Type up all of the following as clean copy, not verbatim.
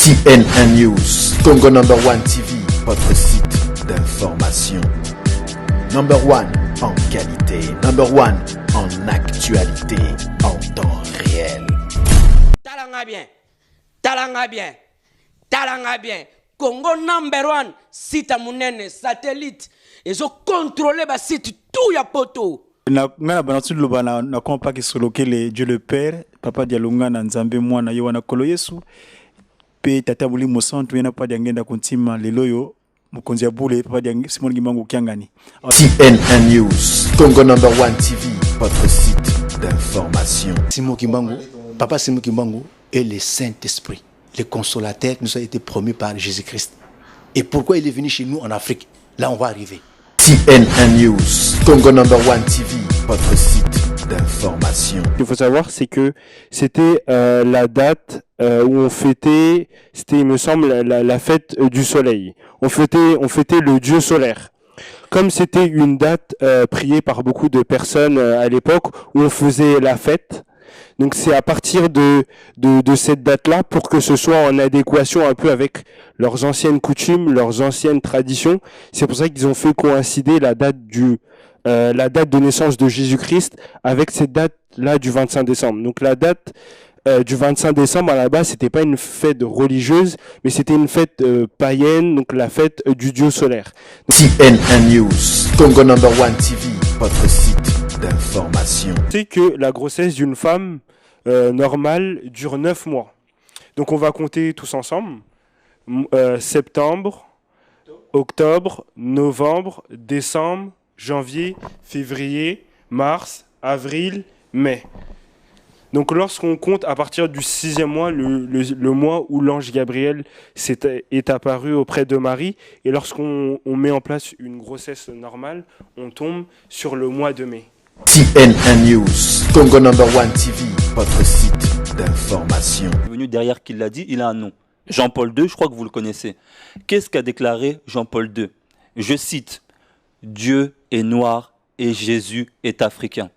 CNN News, Congo number one TV, votre site d'information. Number one en qualité, number one en actualité, en temps réel. Talanga bien, talanga bien, talanga bien. Congo number one, site à monene, satellite. Ils ont contrôlé le site tout ya poto. Na banatu loba na kompa ki soloke le Dieu le Père, papa dialunga na nzambe mwana yo wana kolo Yesu. Pe tata buli mosantu yana pa diangenda kontima leloyo mukonzi ya bule papa diangi Simon Gimangu Kiangani. CNN News, Congo number one TV, votre site d'information. Simon Gimangu, papa Simon Gimangu est le Saint-Esprit, le consolateur qui nous a été promis par Jésus-Christ. Et pourquoi il est venu chez nous en Afrique? Là, on va arriver. CNN News, Congo number one TV, votre site d'information. Ce qu'il faut savoir, c'est que c'était la date où on fêtait, c'était, il me semble, la fête du soleil. On fêtait le dieu solaire. Comme c'était une date priée par beaucoup de personnes à l'époque où on faisait la fête. Donc c'est à partir de cette date-là, pour que ce soit en adéquation un peu avec leurs anciennes coutumes, leurs anciennes traditions. C'est pour ça qu'ils ont fait coïncider la date de naissance de Jésus-Christ avec cette date-là du 25 décembre. Donc la date du 25 décembre, à la base, c'était pas une fête religieuse, mais c'était une fête païenne, donc la fête du dieu solaire. CNN News, Congo number one TV, votre site d'information. C'est que la grossesse d'une femme normale dure 9 mois. Donc on va compter tous ensemble. Septembre, octobre, novembre, décembre, janvier, février, mars, avril, mai. Donc lorsqu'on compte à partir du 6e mois, le mois où l'ange Gabriel est apparu auprès de Marie, et lorsqu'on met en place une grossesse normale, on tombe sur le mois de mai. CNN News, Congo number one TV, votre site d'information. Venu derrière qui l'a dit, il a un nom. Jean-Paul II, je crois que vous le connaissez. Qu'est-ce qu'a déclaré Jean-Paul II? Je cite, « Dieu est noir et Jésus est africain ».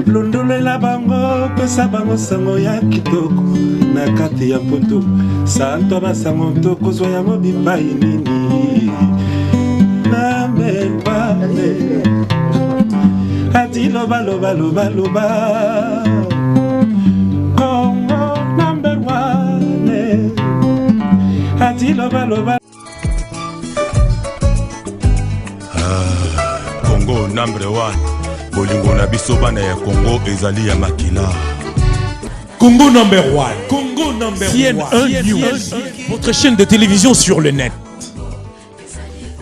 Londole la bango pesa bango sango ya kitoko na kati ya poto santo basango ntoko zo ya mobipai nini na melba ati loba loba loba loba Congo number one ati loba loba Congo number one. Bolingo na biso bana ya Congo ezali ya makila. Congo number one. Congo number CNN News. Votre chaîne de télévision sur le net.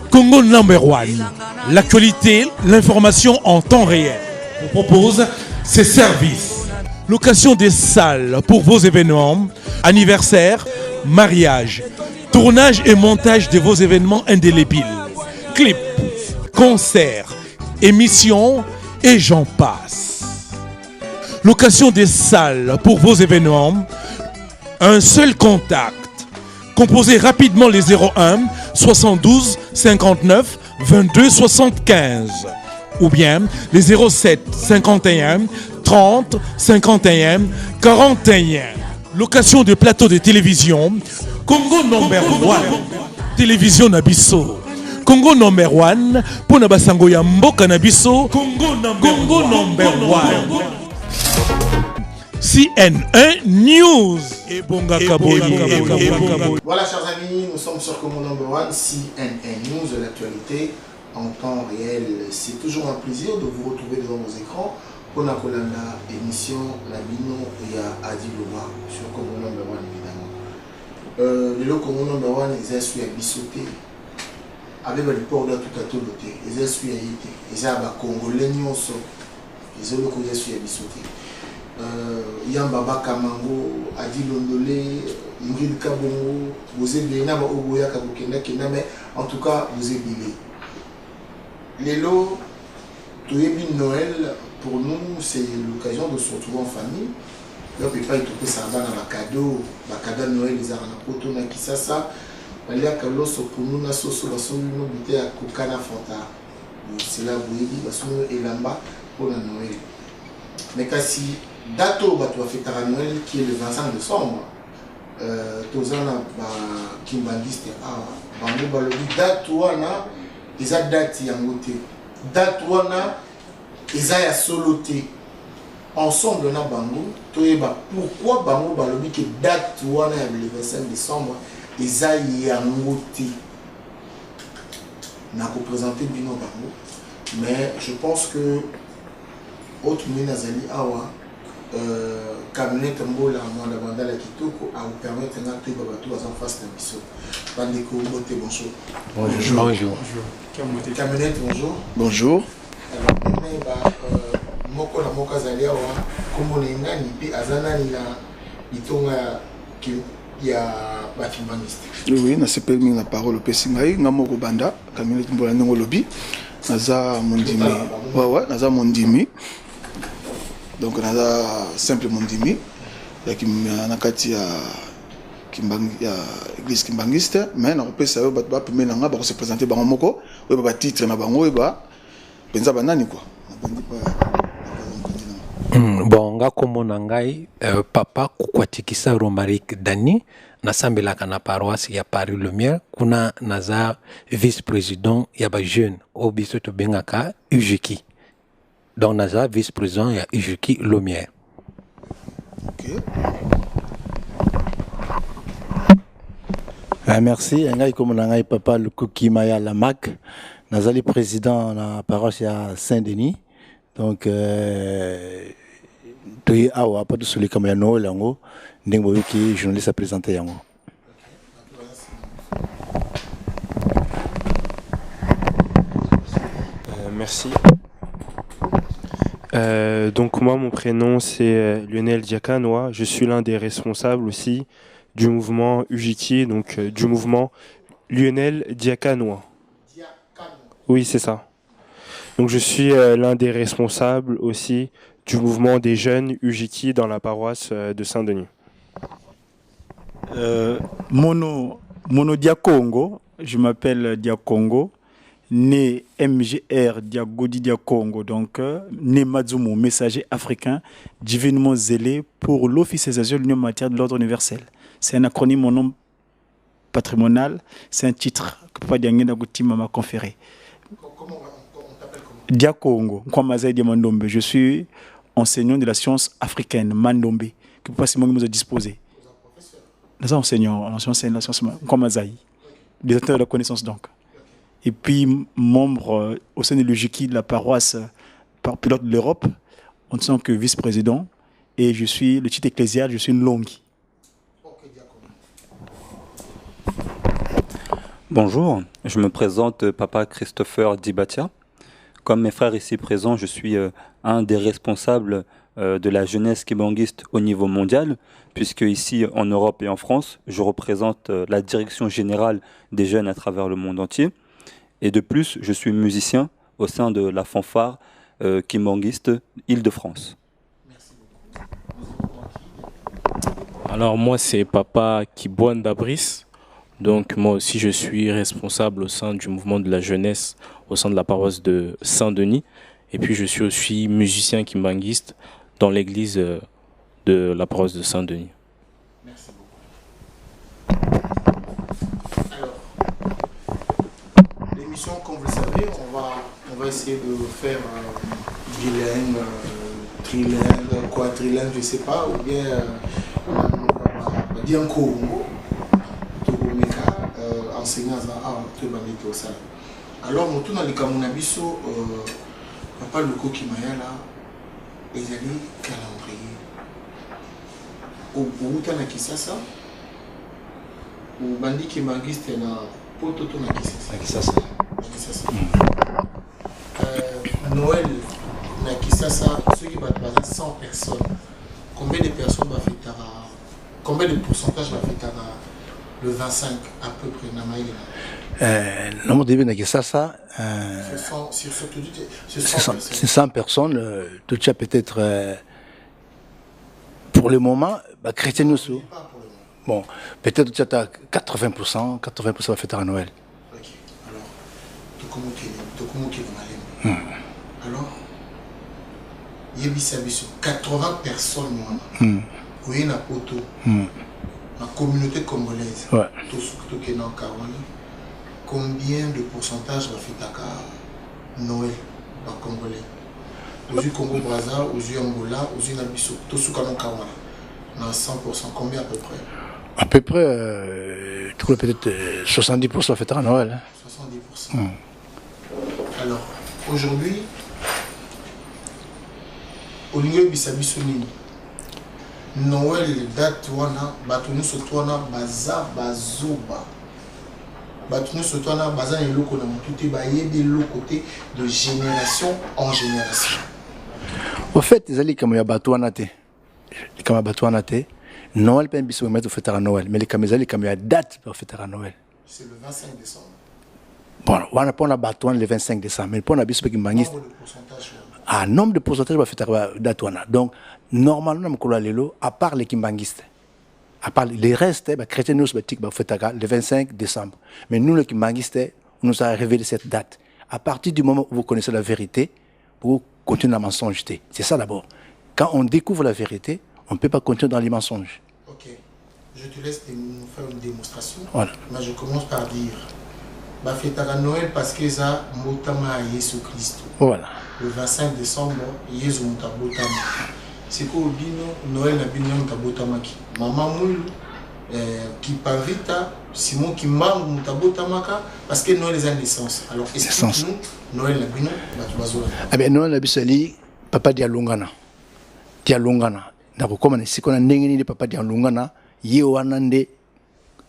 Congo number one. L'actualité, l'information en temps réel. On propose ces services. Location des salles pour vos événements, anniversaires, mariages, tournage et montage de vos événements indélébiles. Clips, concerts, émissions et j'en passe. Location des salles pour vos événements. Un seul contact. Composez rapidement les 01 72 59 22 75 ou bien les 07 51 30 51 41. Location de plateaux de télévision. Congo number one. Télévision Nabiso. Congo number one, pona basango ya mboka na biso. Congo number one. CNN News. Voilà chers amis, nous sommes sur Congo number one, CNN News, de l'actualité en temps réel. C'est toujours un plaisir de vous retrouver devant vos écrans pour la émission La Bino et à Adi Loma sur Congo number one évidemment. Le Congo number one, ils ont bisoté. Avec le port de tout à tout le thé, ils ont suivi ils ont congolais nyonso, ils ont le coup de suivi bisoté. Yamba Kamango, Adi Londolé, Ingrid Kabongo, vous êtes bien là, Ogoya Kabukena, mais en tout cas vous êtes bilé. Les lots, tout est Noël pour nous, c'est l'occasion de se retrouver en famille. On ne peut pas y trouver ça dans un cadeau, Noël, les arnaques, Poto, Nakisasa. baliaka loso punu na soso basomino bite ya kokana fanta cela boyebi basomino elamba pour la Noël. Mais kasi date oyo bato bafetaka Noël qui est le 25 décembre tozana bakimbangiste awa bango balobi date wana eza date yango te, date wana eza ya solo te. Ensemble na bango toyeba pourquoi bango balobi que date wana ya le 25 décembre eza yango te. Na représenter bino bango, mais je pense que autre minazali awa camionnette mbola mwanda bandala kitoko a vous permettre na to babato en face de biso. Bandeko bote bonjour. Bonjour. Bonjour. Camionnette bonjour. Bonjour. Alors moko na moko azali awa komona ngani pe azanani na bitonga ya bakimbangiste. Oui, na sepel mingi na parole pesi ngai nga moko banda camionnette mbola ndongo lobi naza mondimi. Ouais, naza mondimi. Donc naza simple mondimi ya nakati ya église kimbangiste, mais na kopesa yo bato ba pembe na nga ba se présenter bango moko oyo ba titre na bango oyo ba penza banani quoi. Bon, nga komona ngai papa Kukwatikisa Romaric Dani nasambelaka na paroisse ya Paris Lumière kuna naza vice-président ya ba jeune au biso to bengaka UJK. Donc naza vice-président ya UJK Lumière. OK. Merci. Ngai komona ngai papa Lukuki Maya Lamak nazali président na paroisse ya Saint-Denis. Donc toyi awa pas de soli comme ya Noël yango ndenge boyo ki journaliste a présenté yango. Merci. Donc moi mon prénom c'est Lionel Diakanoa, je suis l'un des responsables aussi du mouvement UJT, donc du mouvement Lionel Diakanoa. Oui, c'est ça. Donc je suis l'un des responsables aussi du mouvement des jeunes UJT dans la paroisse de Saint-Denis. Mono Diakongo, je m'appelle Diakongo, né MGR Diagodi Diakongo, donc né Mazumo, messager africain, divinement zélé pour l'officialisation de l'Union en matière de l'ordre universel. C'est un acronyme, mon nom patrimonial, c'est un titre que Papa Diangena Goutima m'a conféré. Diakongo, Diamandombe. Je suis enseignant de la science africaine, Mandombe, que Papa Simon nous a disposé. Nous enseignons la science Kwamazaï, des auteurs de la connaissance donc. Et puis, membre au sein de l'UJK de la paroisse par pilote de l'Europe, en tant que vice-président, et je suis le titre ecclésial, je suis une longue. Bonjour, je me présente Papa Christopher Dibatia. Comme mes frères ici présents, je suis un des responsables de la jeunesse kimbangiste au niveau mondial, puisque ici en Europe et en France, je représente la direction générale des jeunes à travers le monde entier. Et de plus, je suis musicien au sein de la fanfare kimbangiste Île-de-France. Alors moi c'est Papa Kibouane Dabris. Donc moi aussi je suis responsable au sein du mouvement de la jeunesse au sein de la paroisse de Saint-Denis. Et puis je suis aussi musicien kimbangiste dans l'église de la paroisse de Saint-Denis. Merci beaucoup. Alors, l'émission, comme vous le savez, on va essayer de faire bilingue, trilingue, quadrilingue, je ne sais pas, ou bien dire Congo. Enseignant à tout ça. Alors, nous avons dit que Papa Luko Kimayala, ils allaient calendrier. Au bout de Kisasa, ou Bandi Kimangiste na Pototo na Kisasa. Noël na Kisasa, ceux qui battent 100 personnes. Combien de personnes va faire combien de pourcentage va faire le 25 à peu près Dans mon début, c'est 100 personnes. Tout ça peut-être, pour le moment, chrétien aussi. Bon, peut-être tu as 80% va fêter à Noël. Ok, alors, alors, il y a 80 personnes, oui, il y a poto, la communauté congolaise, combien de pourcentage va fêter à Noël, par Congolais? Aux yeux Congo Brazza, aux yeux Angola, aux yeux Nabiso, tout ce qu'on a 100%, combien à peu près? À peu près, peut-être 70% fêter à Noël. 70%. Alors, aujourd'hui, au niveau de Bissabissonini, Noël, date, Batouni Sotwana, Baza, Bazoba. Batouni Sotwana, Baza, et l'eau, tout est baillé, de l'autre côté, de génération en génération. Au fait, ils allaient comme il y a Batouanate. Comme il y a Batouanate, Noël, pas un bisou, mais fêter à Noël. Mais les camisoles, comme il y a date pour fêter à Noël. C'est le 25 décembre. Bon, on a pas Batouan le 25 décembre, mais pour un bisou qui mangue. Ah, nombre de pourcentage va fêter à Datouana. Donc, normalement, à part les kimbangistes, à part les restes, les chrétiens nous va fêter le 25 décembre. Mais nous, les kimbangistes, on nous a révélé cette date. À partir du moment où vous connaissez la vérité, vous continuez à mensonger. C'est ça d'abord. Quand on découvre la vérité, on ne peut pas continuer dans les mensonges. Ok. Je te laisse nous faire une démonstration. Voilà. Mais je commence par dire, bah fête à Noël parce que ça motama à Jésus Christ. Voilà. Le 25 décembre, Jésus mutabotama. C'est quoi Noël na bino mutabotama ki. Maman moulu qui parvita Simon qui mangue mutabotamaka parce que Noël est la naissance. Alors explique-nous Noël na bino batubazola. Ah ben Noël na bisali papa Dialungana. Dialungana. Ndako koma ne sikona ndenge ni papa Dialungana ye wanande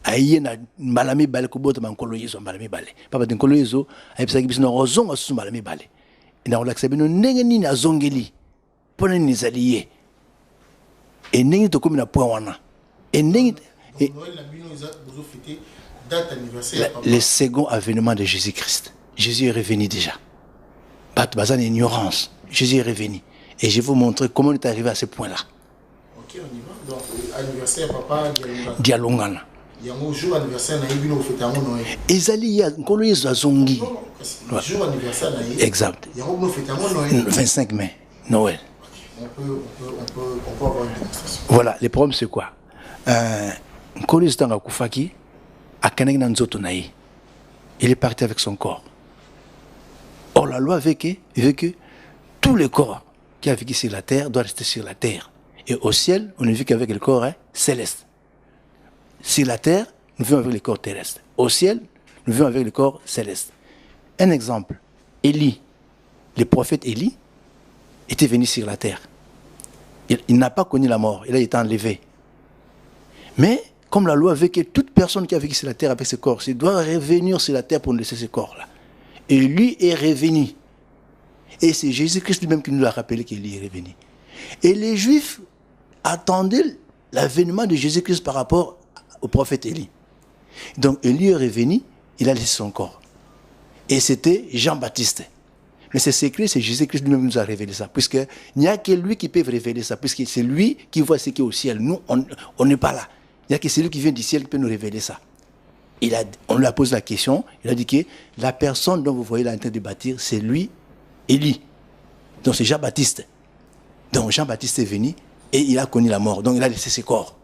aye na malami bale kubota mankolo yezo malami bale papa dinkolo yezo ayebisaki biso na rozonga susu malami bale ina olakisa bino ndenge nini azongeli pona nizali ye et ndenge tokomi na point wana et ndenge le second avènement de Jésus-Christ. Jésus est revenu déjà. Bazan ignorance. Jésus est revenu. Et je vais vous montrer comment on est arrivé à ce point-là. Ok, on y va. Donc, anniversaire papa Dialongana. Il y a un jour anniversaire na yebino ofeta ngo Noël. Ezali ya nkolo yezo azongi. Jour anniversaire na yebino. Exact. Il y a un ofeta ngo Noël. 25 mai, Noël. On peut avoir une démonstration. Voilà, le problème c'est quoi? Nkolo yezo tanga kufaki akanaki na nzoto na ye. Il est parti avec son corps. Or la loi veut que tout le corps qui a vécu sur la terre doit rester sur la terre. Et au ciel, on ne vit qu'avec le corps céleste. Sur la terre, nous vivons avec le corps terrestre. Au ciel, nous vivons avec le corps céleste. Un exemple, Élie, le prophète Élie, était venu sur la terre. Il n'a pas connu la mort, il a été enlevé. Mais, comme la loi veut que toute personne qui a vécu sur la terre avec ce corps, il doit revenir sur la terre pour laisser ce corps-là. Et lui est revenu. Et c'est Jésus-Christ lui-même qui nous a rappelé qu'il est revenu. Et les Juifs attendaient l'avènement de Jésus-Christ par rapport au prophète Élie. Donc Élie est revenu, il a laissé son corps. Et c'était Jean-Baptiste. Mais ce secret, c'est Jésus-Christ lui-même qui nous a révélé ça. Puisqu'il n'y a que lui qui peut révéler ça. Puisque c'est lui qui voit ce qui est au ciel. Nous, on n'est pas là. Il n'y a que celui qui vient du ciel qui peut nous révéler ça. On lui a posé la question, il a dit que la personne dont vous voyez là en train de bâtir, c'est lui, Élie. Donc c'est Jean-Baptiste. Donc Jean-Baptiste est venu et il a connu la mort. Donc il a laissé ses corps.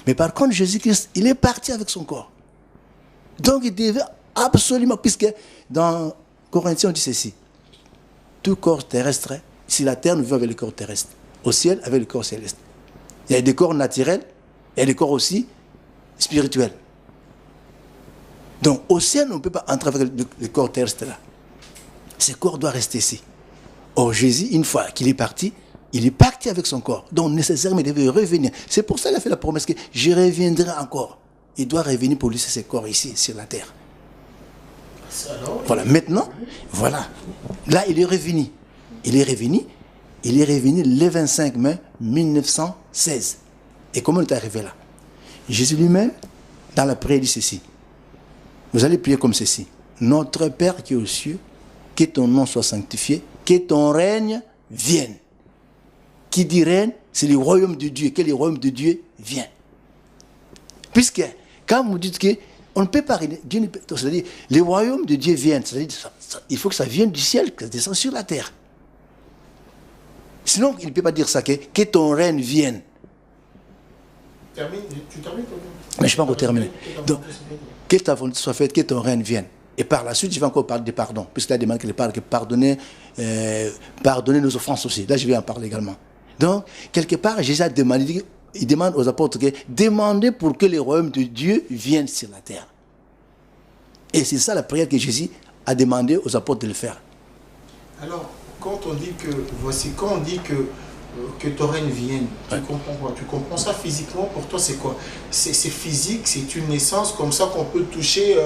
Mais par contre, Jésus-Christ, il est parti avec son corps. Donc il devait absolument, puisque dans Corinthiens on dit ceci, tout corps terrestre, si la terre nous vit avec le corps terrestre, au ciel avec le corps céleste. Il y a des corps naturels et des corps aussi spirituels. Donc au ciel, on ne peut pas entrer avec le corps terrestre là. Ce corps doit rester ici. Or Jésus, une fois qu'il est parti, il est parti avec son corps. Donc nécessairement, il devait revenir. C'est pour ça qu'il a fait la promesse que je reviendrai encore. Il doit revenir pour laisser ses corps ici, sur la terre. Voilà, maintenant, voilà. Là, il est revenu. Il est revenu le 25 mai 1916. Et comment il est arrivé là? Jésus lui-même, dans la prière, dit ceci. Vous allez prier comme ceci. Notre Père qui est aux cieux, que ton nom soit sanctifié, que ton règne vienne. Qui dit règne, c'est le royaume de Dieu, que le royaume de Dieu vient. Puisque quand vous dites que on ne peut pas régner, Dieu ne peut, c'est-à-dire les royaumes de Dieu viennent, c'est-à-dire il faut que ça vienne du ciel, que ça descende sur la terre. Sinon, il ne peut pas dire ça, que ton règne vienne. Tu termines Mais je ne suis pas encore terminé. Donc, que ta volonté soit faite, que ton règne vienne. Et par la suite, je vais encore parler de pardon, puisqu'il a demandé que pardonner nos offenses aussi. Là, je vais en parler également. Donc, quelque part, Jésus a demandé, il demande aux apôtres que demandez pour que les royaumes de Dieu viennent sur la terre. Et c'est ça la prière que Jésus a demandé aux apôtres de le faire. Alors, quand on dit que ton règne vienne, tu comprends quoi? Tu comprends ça physiquement? Pour toi, c'est quoi? C'est physique, c'est une naissance comme ça qu'on peut toucher,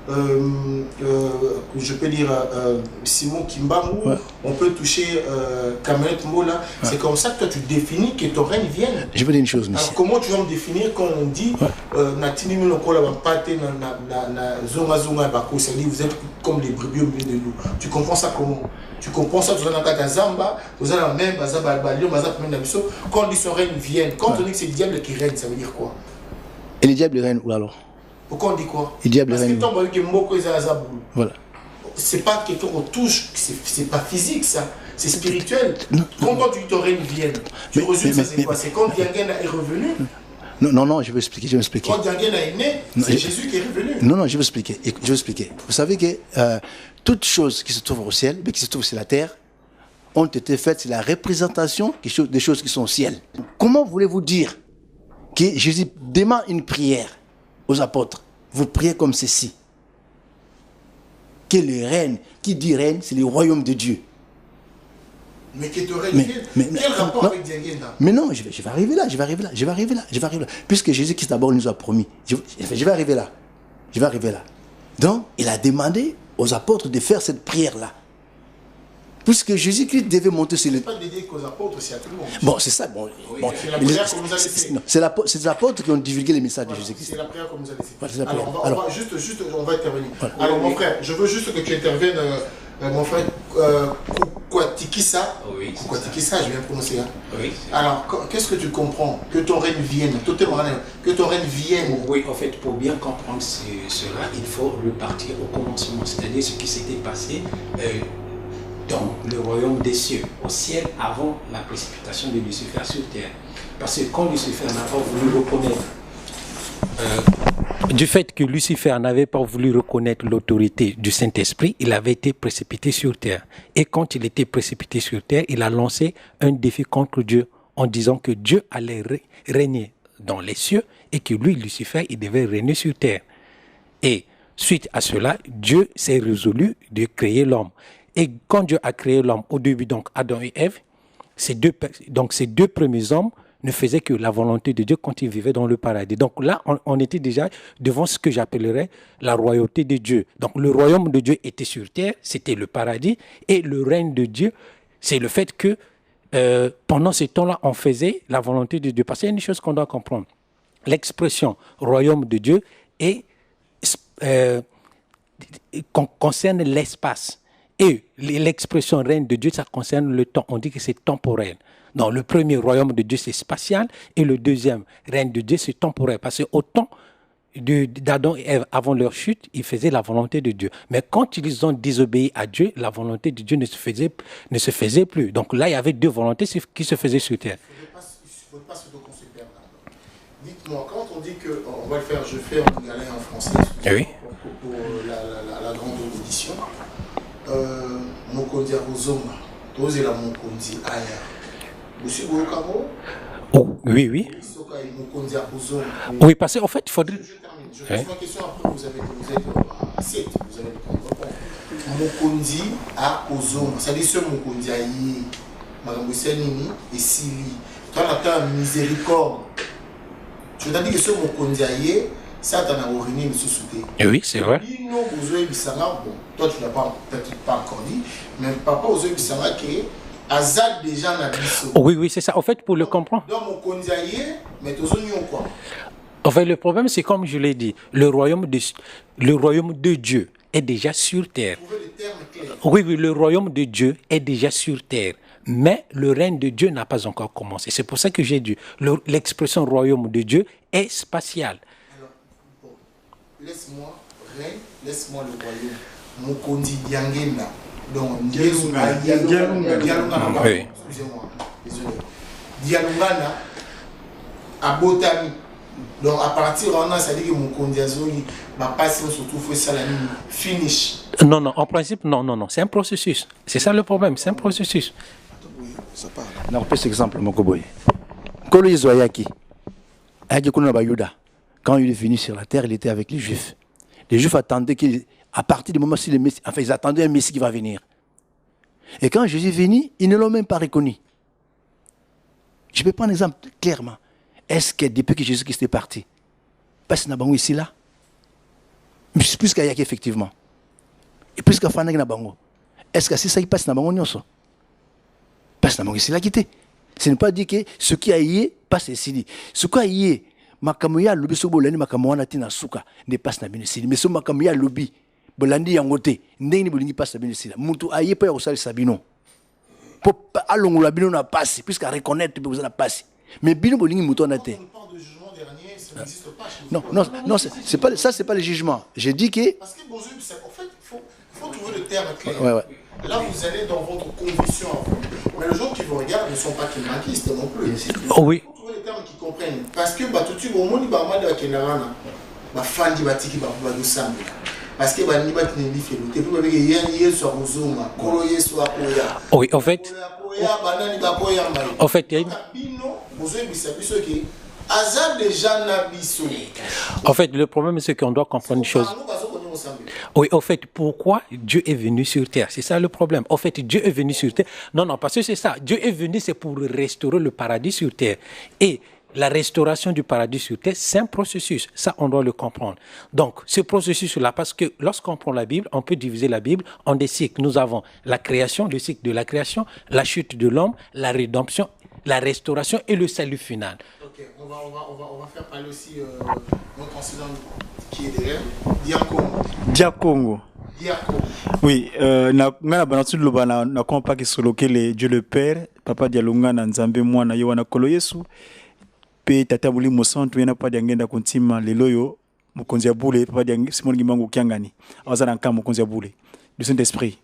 je peux dire Simon Kimbangu, on peut toucher Kamelet Mola. C'est comme ça que toi tu définis que ton règne vienne. Je veux dire une chose, monsieur. Alors, comment tu vas me définir quand on dit vous êtes comme les brebis au milieu de nous? Tu comprends ça comment? Tu comprends ça? Quand on dit son règne vienne, quand on dit que c'est le diable qui règne, ça veut dire quoi? Et le diable règne où alors? Pourquoi on dit quoi? Le diable Parce règne. Voilà. C'est pas quelqu'un qu'on touche, c'est pas physique ça, c'est spirituel. Quand tu dis ton règne vienne, tu résumes ça, c'est quoi? C'est quand Diangena est revenu? Non, je vais expliquer. Quand Diangena est né, c'est Jésus qui est revenu. Non, je vais expliquer. Vous savez que toutes choses qui se trouvent au ciel, mais qui se trouvent sur la terre, ont été faites, c'est la représentation des choses qui sont au ciel. Comment voulez-vous dire que Jésus demande une prière aux apôtres? Vous priez comme ceci. Que le règne, qui dit règne, c'est le royaume de Dieu. Mais que ton règne vienne, quel rapport avec Diangena? Mais non, je vais arriver là. Puisque Jésus-Christ d'abord nous a promis. Je vais arriver là. Donc, il a demandé aux apôtres de faire cette prière-là. Puisque Jésus-Christ devait monter sur le... C'est pas dédié qu'aux apôtres, c'est à tout le monde. Bon, c'est ça. C'est la prière qu'on nous a laissée. C'est les apôtres qui ont divulgué le message de Jésus-Christ. C'est la prière qu'on nous a laissée. Voilà, alors, on va intervenir. Voilà. Alors, mon frère, je veux juste que tu interviennes, mon frère Kouatikissa. Oui. Kouatikissa, je viens de prononcer. Hein. Oui. Alors, qu'est-ce que tu comprends? Que ton règne vienne. Que ton règne vienne. Oui, en fait, pour bien comprendre cela, il faut repartir au commencement, c'est-à-dire ce qui s'était passé dans le royaume des cieux, au ciel, avant la précipitation de Lucifer sur terre. Parce que quand Lucifer n'a pas voulu reconnaître, du fait que Lucifer n'avait pas voulu reconnaître l'autorité du Saint-Esprit, il avait été précipité sur terre. Et quand il était précipité sur terre, il a lancé un défi contre Dieu en disant que Dieu allait régner dans les cieux et que lui, Lucifer, il devait régner sur terre. Et suite à cela, Dieu s'est résolu de créer l'homme. Et quand Dieu a créé l'homme, au début, donc Adam et Ève, ces deux premiers hommes ne faisaient que la volonté de Dieu quand ils vivaient dans le paradis. Donc là, on était déjà devant ce que j'appellerais la royauté de Dieu. Donc le royaume de Dieu était sur terre, c'était le paradis, et le règne de Dieu, c'est le fait que pendant ce temps-là, on faisait la volonté de Dieu. Parce qu'il y a une chose qu'on doit comprendre. L'expression royaume de Dieu concerne l'espace. Et l'expression règne de Dieu, ça concerne le temps. On dit que c'est temporel. Non, le premier royaume de Dieu, c'est spatial. Et le deuxième règne de Dieu, c'est temporel. Parce qu'au temps d'Adam et Ève, avant leur chute, ils faisaient la volonté de Dieu. Mais quand ils ont désobéi à Dieu, la volonté de Dieu ne se faisait plus. Donc là, il y avait deux volontés qui se faisaient sur terre. Il ne faut pas se perdre. Dites-moi, quand on dit que, on va le faire, je fais en galère en français, oui. pour la grande audition. Mokondi Arozoma, Tozela Mokondi Aya. Monsieur Boukamo? Oui. Oui, parce qu'en fait, il faudrait. Je pose ma question après, vous êtes assiette, vous allez répondre. Mokondi Arozoma, c'est-à-dire ce Mokondi Ayi, Madame Boussenini et Sili. Toi, on a miséricorde. Tu veux dire que ce Mokondi Ayi, ça t'en a oriné, monsieur Souté. Oui, c'est vrai. Toi, tu n'as peut-être pas encore dit, mais papa, aux yeux de Bissanga, qui est Azad déjà n'a dit. Oui, c'est ça. En fait, pour le comprendre. Donc, mon kondiaye, mais tous ont quoi? En fait, le problème, c'est comme je l'ai dit, le royaume de Dieu est déjà sur terre. Oui, le royaume de Dieu est déjà sur terre. Mais le règne de Dieu n'a pas encore commencé. C'est pour ça que j'ai dit, l'expression royaume de Dieu est spatiale. laisse-moi reine, laisse-moi le royaume. Mokondi Diangena. Donc, Dialungana. Excusez-moi. Désolé. Dialungana à Botami. Donc, à partir de là, ça dit que Mokondi Azoni va passer surtout faut ça la finish. Non, non, en principe, non. C'est un processus. C'est ça le problème, c'est un processus. On peut cet exemple, Mokoboy. Kolo Yezoyaki, quand il est venu sur la terre, il était avec les Juifs. Les Juifs attendaient qu'à partir du moment où le Messie, enfin, ils attendaient un Messie qui va venir. Et quand Jésus est venu, ils ne l'ont même pas reconnu. Je peux prendre un exemple clairement. Est-ce que depuis que Jésus-Christ est parti, passe Nabango ici là, plus qu'il y a effectivement, et plus qu'il y a Nabango, est-ce que c'est ça qui passe Nabango Nyonso? Passe Nabango ici là quitté. Ce n'est pas dit que ce qui a yé passe ici. Ce qui a yé, Makamoya lobi so bolani makamoana tina suka ne passe na binisili. Mais ce Makamoya lobi bolandi yangote ndeni bolingi passe na binisili. Mutu a yé pa ya sabino. Pour alongo la bino na passe puisqu'à reconnaître besoin na passe. Mais bino bolingi mutu na te. Non, c'est pas ça, c'est pas le jugement. J'ai dit que parce que en fait, faut trouver le terme clair. Ouais. Là, vous allez dans votre conviction. Mais les gens qui vous regardent ne sont pas kilmakistes non plus. Oh oui. Faut trouver les termes qui comprennent. Parce que tout au monde, il va mal de la Kenarana. Ma fan dit Batiki Babou Sambi. Parce que Bani Batini fait le début avec Yen soit Mozuma, Koloye soit Koya. Oui, en fait. En fait, il y a En fait, le problème, c'est qu'on doit comprendre une chose. Oui, en fait, pourquoi Dieu est venu sur terre? C'est ça le problème. En fait, Dieu est venu sur terre. Non, parce que c'est ça. Dieu est venu, c'est pour restaurer le paradis sur terre. Et la restauration du paradis sur terre, c'est un processus. Ça, on doit le comprendre. Donc, ce processus-là, parce que lorsqu'on prend la Bible, on peut diviser la Bible en des cycles. Nous avons la création, le cycle de la création, la chute de l'homme, la rédemption, la restauration et le salut final. Ok, on va faire parler aussi notre enseignant qui est derrière, Diakongo. Oui, na banatu lobana na kompa ki solokele Dieu le Père, Papa Dialunga na Nzambe mwana yo wana kolo Yesu. Pe tata buli mosantu yana pa diangenda kontima leloyo mukonzi ya bule Papa diang Simon Gimango Kiangani. Awazana nka mukonzi ya bule du Saint-Esprit.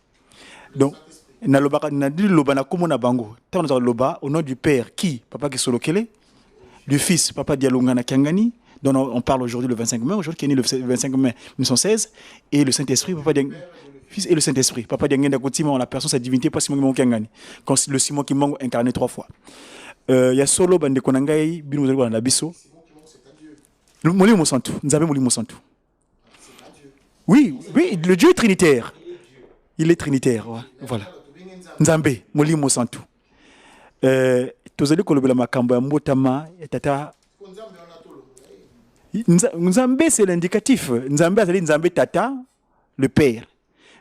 Donc na loba na di loba na komona bango. Ta on loba au nom du Père qui Papa ki solokele, du Fils Papa Dialunga na Kiangani. dont on parle aujourd'hui le 25 mai, aujourd'hui qui est né le 25 mai 1916, et le Saint-Esprit, Papa Diang, Fils et le Saint-Esprit. Papa Diang Ndakotima, on a personne sa divinité, pas Simon Kimangani. Quand le Simon Kimang incarné 3 fois. Il y a solo bande konangai binu zalwa na biso. Moli Mosantu, Nzambe Moli Mosantu. Oui, le Dieu est trinitaire. Il est trinitaire, ouais. Voilà. Nzambe Moli Mosantu. Tozali kolobela makambo ya mbotama tata. Nzambe c'est l'indicatif. Nzambe azali Nzambe tata, le père.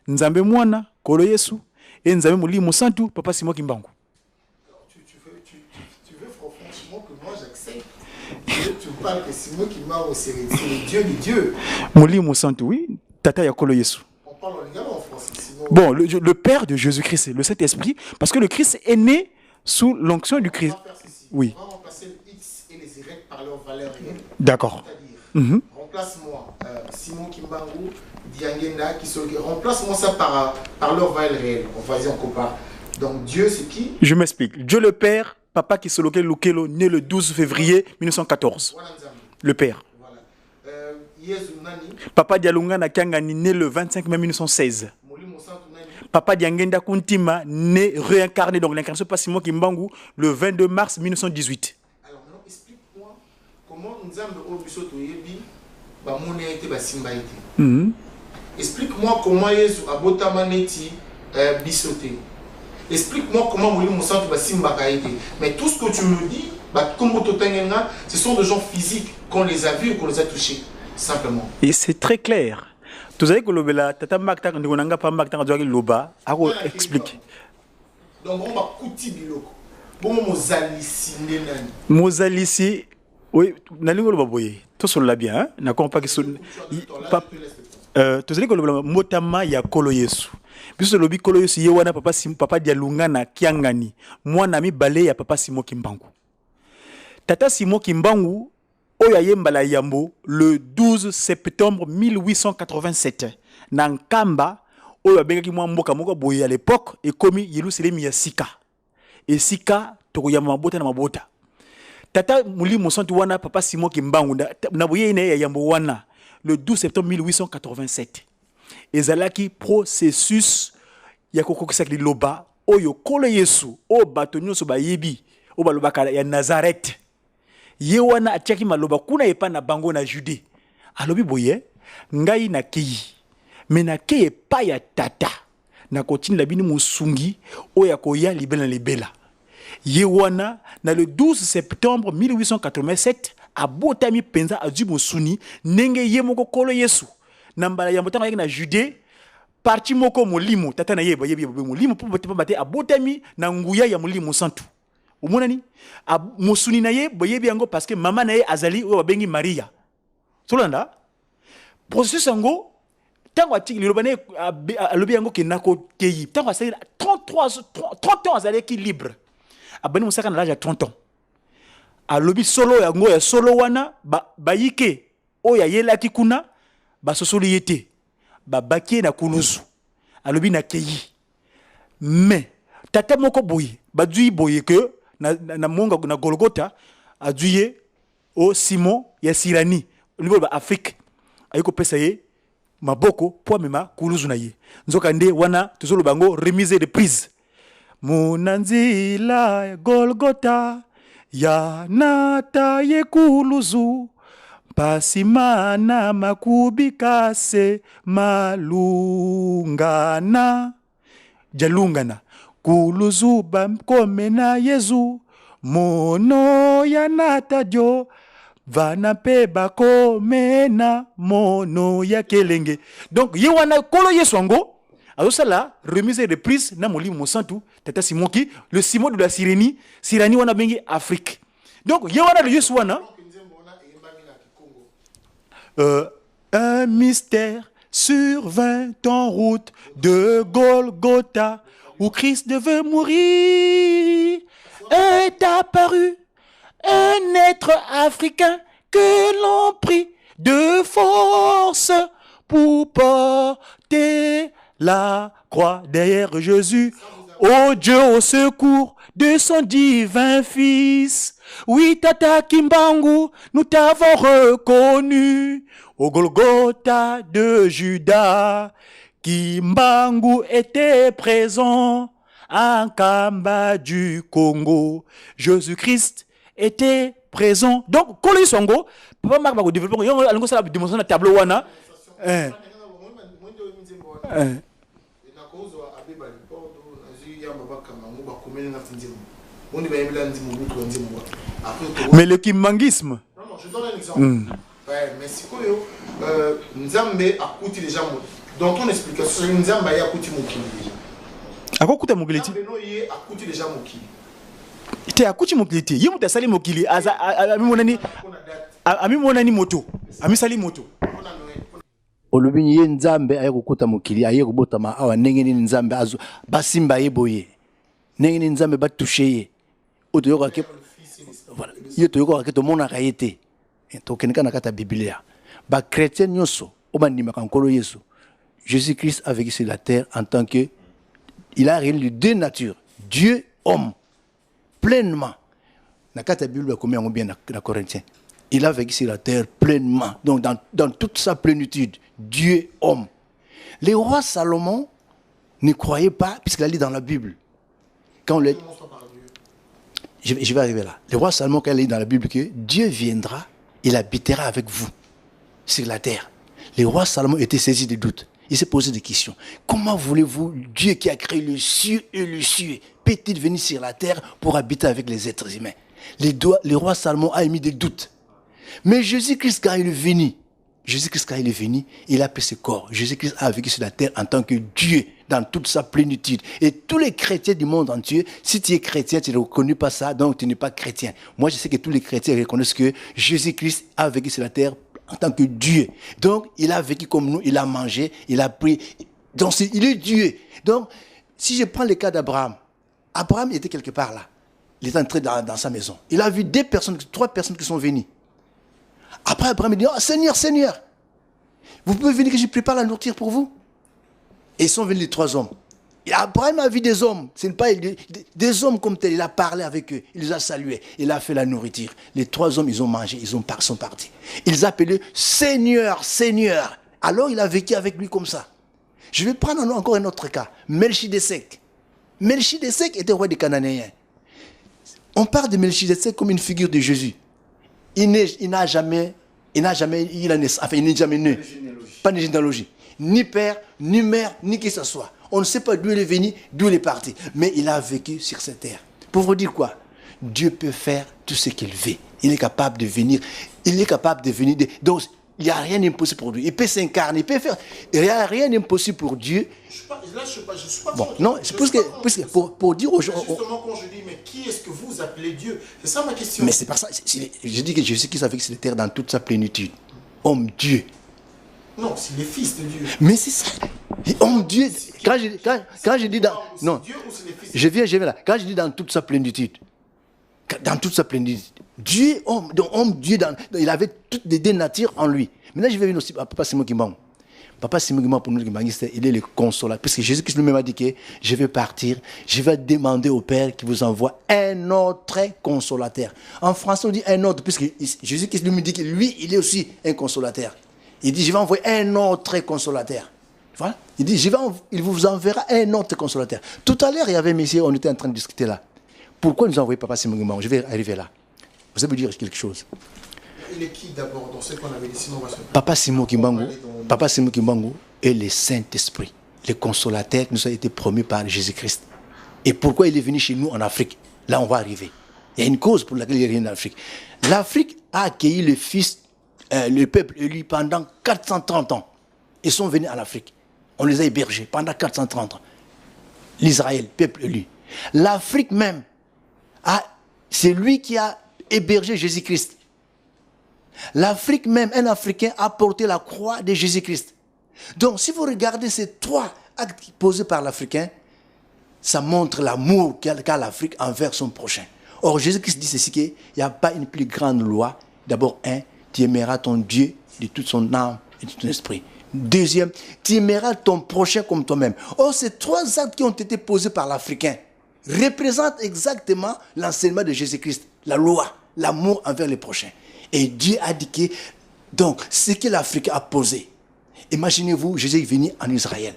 Nzambe mwana kolo Yesu et Nzambe Moli Mosantu, Papa Simon Kimbangu. Tu veux franchement que moi j'accepte. Tu parles que Simon Kimbangu c'est le Dieu du Dieu. Moli Mosantu, oui, tata ya kolo Yesu. On parle également en français. Sinon... Bon, le père de Jésus-Christ, le Saint-Esprit, parce que le Christ est né sous l'onction du Christ. Oui. On va remplacer le X et les Y par leur valeur réelle. D'accord. C'est-à-dire, remplace-moi Simon Kimbangu, Diangenda, remplace-moi ça par leur valeur réelle. Vas-y, on compare. Donc Dieu, c'est qui? Je m'explique. Dieu le Père, Papa Kisoloke Lukelo, né le 12 février 1914. Le Père. Papa Dialunga Nakangani, né le 25 mai 1916. Papa Diangenda Kuntima, né réincarné, donc l'incarnation pas Simon Kimbangu, le 22 mars 1918. Alors maintenant, explique-moi comment Nzambe Obiso Toyebi, Bamone a été Basimba été. Explique-moi comment Yesu Abotama Neti Bisoté. Explique-moi comment Mouli Moussantou Basimba a été. Mais tout ce que tu me dis, ce sont des gens physiques qu'on les a vus ou qu'on les a touchés. Simplement. Et c'est très clair. Vous savez que le tata makta quand on n'a pas makta quand on loba, alors explique. Donc on va couper biloko. Bon mozalisi ndenani. Mozalisi, oui, nalingo loba boye. Tout sur la bien, hein. Na comprend que sur. Vous savez que le motama ya kolo Yesu. Puisque le lobi kolo Yesu yewana papa Dialunga na Kiangani. Moi nami balé ya Papa Simon Kimbangu. Tata Simon Kimbangu Oyayembala Yambo le 12 septembre 1887. Nankamba, Oyabengaki Mboka Moko Boye à l'époque, et commis Yerusalem ya Sika. Et Sika, Tokoyama Mabota na Mabota. Tata Mouli Monsantu Wana, Papa Simon Kimbangu, Naboye ya Yambo Wana, le 12 septembre 1887. Ezalaki processus ya kokokisaki loba, Oyo Kolo Yesu, O Batonyo Soba Yebi, O Balobaka ya Nazareth. Yewana atiaki maloba kuna epa na bango na Jude. Alobi boye, ngai na kei. Mena kei epa ya tata. Na kotini la bini musungi, oya koya libela libela. Yewana, na le 12 septembre 1887, abotami penza adu musuni, nenge ye moko kolo Yesu. Nambala ya motanga na Jude, parti moko molimo, tata na yeba yebi molimo, po bate abotami na nguya ya molimo santu. Umonani musuni na ye boyebi yango parce que mama na ye azali o babengi Maria. Solanda processus yango tango atiki lobane alobi yango ke nako keyi tango asali 30 ans azali ki libre. Abani musaka na l'âge à 30 ans. Alobi solo yango ya solo wana bayike o ya yelaki kuna ba sosoli yete ba bakie na kuluzu. Alobi na keyi. Mais tata moko boye badui boye que na monga na Golgotha aduye o Simon ya Sirani au niveau de Afrique ayiko pesa ye maboko po mema kuluzu na ye nzoka nde wana tozolo bango remise de prise munanzila Golgotha ya nata ye kuluzu pasimana makubikase malungana jalungana kuluzu bamkomena Yezu mono ya natadio vana pe bakomena mono ya kelenge. Donc yewana kolo Yesu ango azosala remise de prise na molimo mosantu tata Simon ki le Simon de la Sirani wana bengi Afrique. Donc yewana le Yesu wana un mystère survint en route de Golgotha où Christ devait mourir, est apparu un être africain que l'on prit de force pour porter la croix derrière Jésus. Ô Dieu, au secours de son divin Fils. Oui, Tata Kimbangu, nous t'avons reconnu au Golgotha de Judas. Kimbangu était présent en Kamba du Congo. Jésus-Christ était présent. Donc, quand les songo, papa Marc va développer, il y a un démonstration de tableau wana. Mais le kimbangisme. Non, je donne un exemple. Mais si Nzambe a coûté déjà. Dans ton explication, Nzambe a coûté Mokili déjà. A quoi coûte Mokili? Nzambe a coûté déjà Mokili. Il a coûté Mokili. Il a sali Mokili. Ami monani moto. Ami sali moto. Olobi ye Nzambe a kokuta Mokili, a kobotama awa ndenge nini Nzambe azo basimba ye boye. Ndenge nini Nzambe ba toucher ye. Oto yoka ke voilà. Yo to yoka ke to mona kayete. To kenika na kata Biblia. Ba chrétien nyoso o bandima kankolo Yesu. Jésus-Christ a vécu sur la terre en tant que il a réuni les deux natures, Dieu homme pleinement. Na kata Bible combien bien na Corinthiens. Il a vécu sur la terre pleinement, donc dans toute sa plénitude, Dieu homme. Les rois Salomon ne croyaient pas, puisqu'il a lu dans la Bible. Quand on je vais arriver là. Le roi Salomon, quand il a lu dans la Bible que Dieu viendra, il habitera avec vous sur la terre. Le roi Salomon était saisi de doutes. Il s'est posé des questions. Comment voulez-vous, Dieu qui a créé le ciel et le ciel, peut-il venir sur la terre pour habiter avec les êtres humains? Le roi Salomon a émis des doutes. Mais Jésus-Christ, quand il est venu, il a pris ce corps. Jésus-Christ a vécu sur la terre en tant que Dieu, dans toute sa plénitude. Et tous les chrétiens du monde entier, si tu es chrétien, tu ne reconnais pas ça, donc tu n'es pas chrétien. Moi, je sais que tous les chrétiens reconnaissent que Jésus-Christ a vécu sur la terre en tant que Dieu. Donc, il a vécu comme nous, il a mangé, il a pris. Donc, il est Dieu. Donc, si je prends le cas d'Abraham, Abraham était quelque part là. Il est entré dans sa maison. Il a vu 3 personnes qui sont venues. Après, Abraham dit, oh, Seigneur, Seigneur, vous pouvez venir que je prépare la nourriture pour vous? Et ils sont venus les 3 hommes. Et Abraham a vu des hommes, ce n'est pas des hommes comme tels, il a parlé avec eux, il les a salués, il a fait la nourriture. Les 3 hommes, ils ont mangé, ils sont partis. Ils appelaient Seigneur, Seigneur. Alors il a vécu avec lui comme ça. Je vais prendre encore un autre cas, Melchidesek. Melchidesek était roi des Cananéens. On parle de Melchidesek comme une figure de Jésus. Il n'est jamais né. Pas de généalogie. Ni père, ni mère, ni qui que ce soit. On ne sait pas d'où il est venu, d'où il est parti. Mais il a vécu sur cette terre. Pour vous dire quoi? Dieu peut faire tout ce qu'il veut. Il est capable de venir. Donc, il n'y a rien d'impossible pour lui. Il peut s'incarner, il peut faire. Il n'y a rien d'impossible pour Dieu. Je suis pas bon, non, c'est pour dire aux gens. Justement, quand je dis, mais qui est-ce que vous appelez Dieu? C'est ça ma question. Mais c'est pas ça. Je dis que Jésus qui savait que c'est la terre dans toute sa plénitude. Homme Dieu. Non, c'est le Fils de Dieu. Mais c'est ça. Homme Dieu. Quand je dis dans. Non. Dieu ou c'est le Fils? Je viens là. Quand je dis dans toute sa plénitude. Dans toute sa plénitude. Dieu, homme, donc homme, Dieu, il avait toutes les deux natures en lui. Maintenant, je vais venir aussi à Papa Simon Kimbangu. Papa Simon Kimbangu, pour nous, il est le consolateur. Parce que Jésus-Christ lui-même a dit que je vais partir, je vais demander au Père qui vous envoie un autre consolateur. En français, on dit un autre, puisque Jésus-Christ lui dit que lui, il est aussi un consolateur. Il dit, je vais envoyer un autre consolateur. Voilà. Il dit, il vous enverra un autre consolateur. Tout à l'heure, il y avait monsieur, on était en train de discuter là. Pourquoi nous envoyer Papa Simon Kimbangu? Je vais arriver là. Vous allez me dire quelque chose. Il est qui d'abord dans ce qu'on avait dit? Sinon, Papa Simon Kimbangu est le Saint-Esprit, le consolateur qui nous a été promis par Jésus-Christ. Et pourquoi il est venu chez nous en Afrique? Là, on va arriver. Il y a une cause pour laquelle il est venu en Afrique. L'Afrique a accueilli le peuple élu pendant 430 ans. Ils sont venus en Afrique. On les a hébergés pendant 430 ans. L'Israël, peuple élu. L'Afrique même, c'est lui qui a hébergé Jésus-Christ. L'Afrique même, un Africain a porté la croix de Jésus-Christ. Donc, si vous regardez ces 3 actes posés par l'Africain, ça montre l'amour qu'a l'Afrique envers son prochain. Or, Jésus-Christ dit ceci, qu'il n'y a pas une plus grande loi. D'abord, tu aimeras ton Dieu de toute son âme et de ton esprit. Deuxième, tu aimeras ton prochain comme toi-même. Or, ces 3 actes qui ont été posés par l'Africain représentent exactement l'enseignement de Jésus-Christ, la loi, l'amour envers les prochains. Et Dieu a dit que, donc, ce que l'Afrique a posé, imaginez-vous, Jésus est venu en Israël.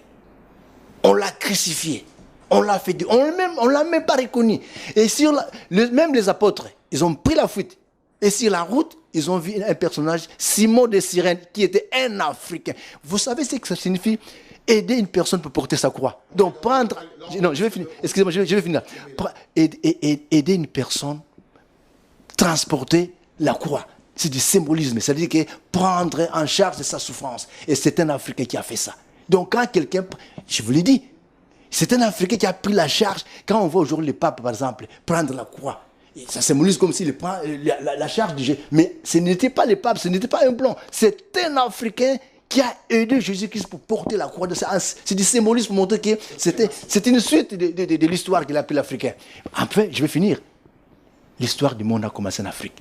On l'a crucifié, on l'a fait, on l'a même pas reconnu. Et même les apôtres, ils ont pris la fuite. Et sur la route, ils ont vu un personnage, Simon de Cyrène, qui était un Africain. Vous savez ce que ça signifie? Aider une personne pour porter sa croix. Donc prendre... Non, je vais finir. Excusez-moi, je vais finir. Aider une personne, transporter la croix. C'est du symbolisme. C'est-à-dire que prendre en charge de sa souffrance. Et c'est un Africain qui a fait ça. Donc quand quelqu'un... Je vous l'ai dit. C'est un Africain qui a pris la charge. Quand on voit aujourd'hui le pape, par exemple, prendre la croix, ça symbolise comme s'il prend la charge du jeu. Mais ce n'était pas le pape, ce n'était pas un blanc. C'est un Africain qui a aidé Jésus-Christ pour porter la croix. C'est du symbolisme pour montrer que c'était une suite de l'histoire qu'il a appelée l'Africain. Enfin, je vais finir. L'histoire du monde a commencé en Afrique.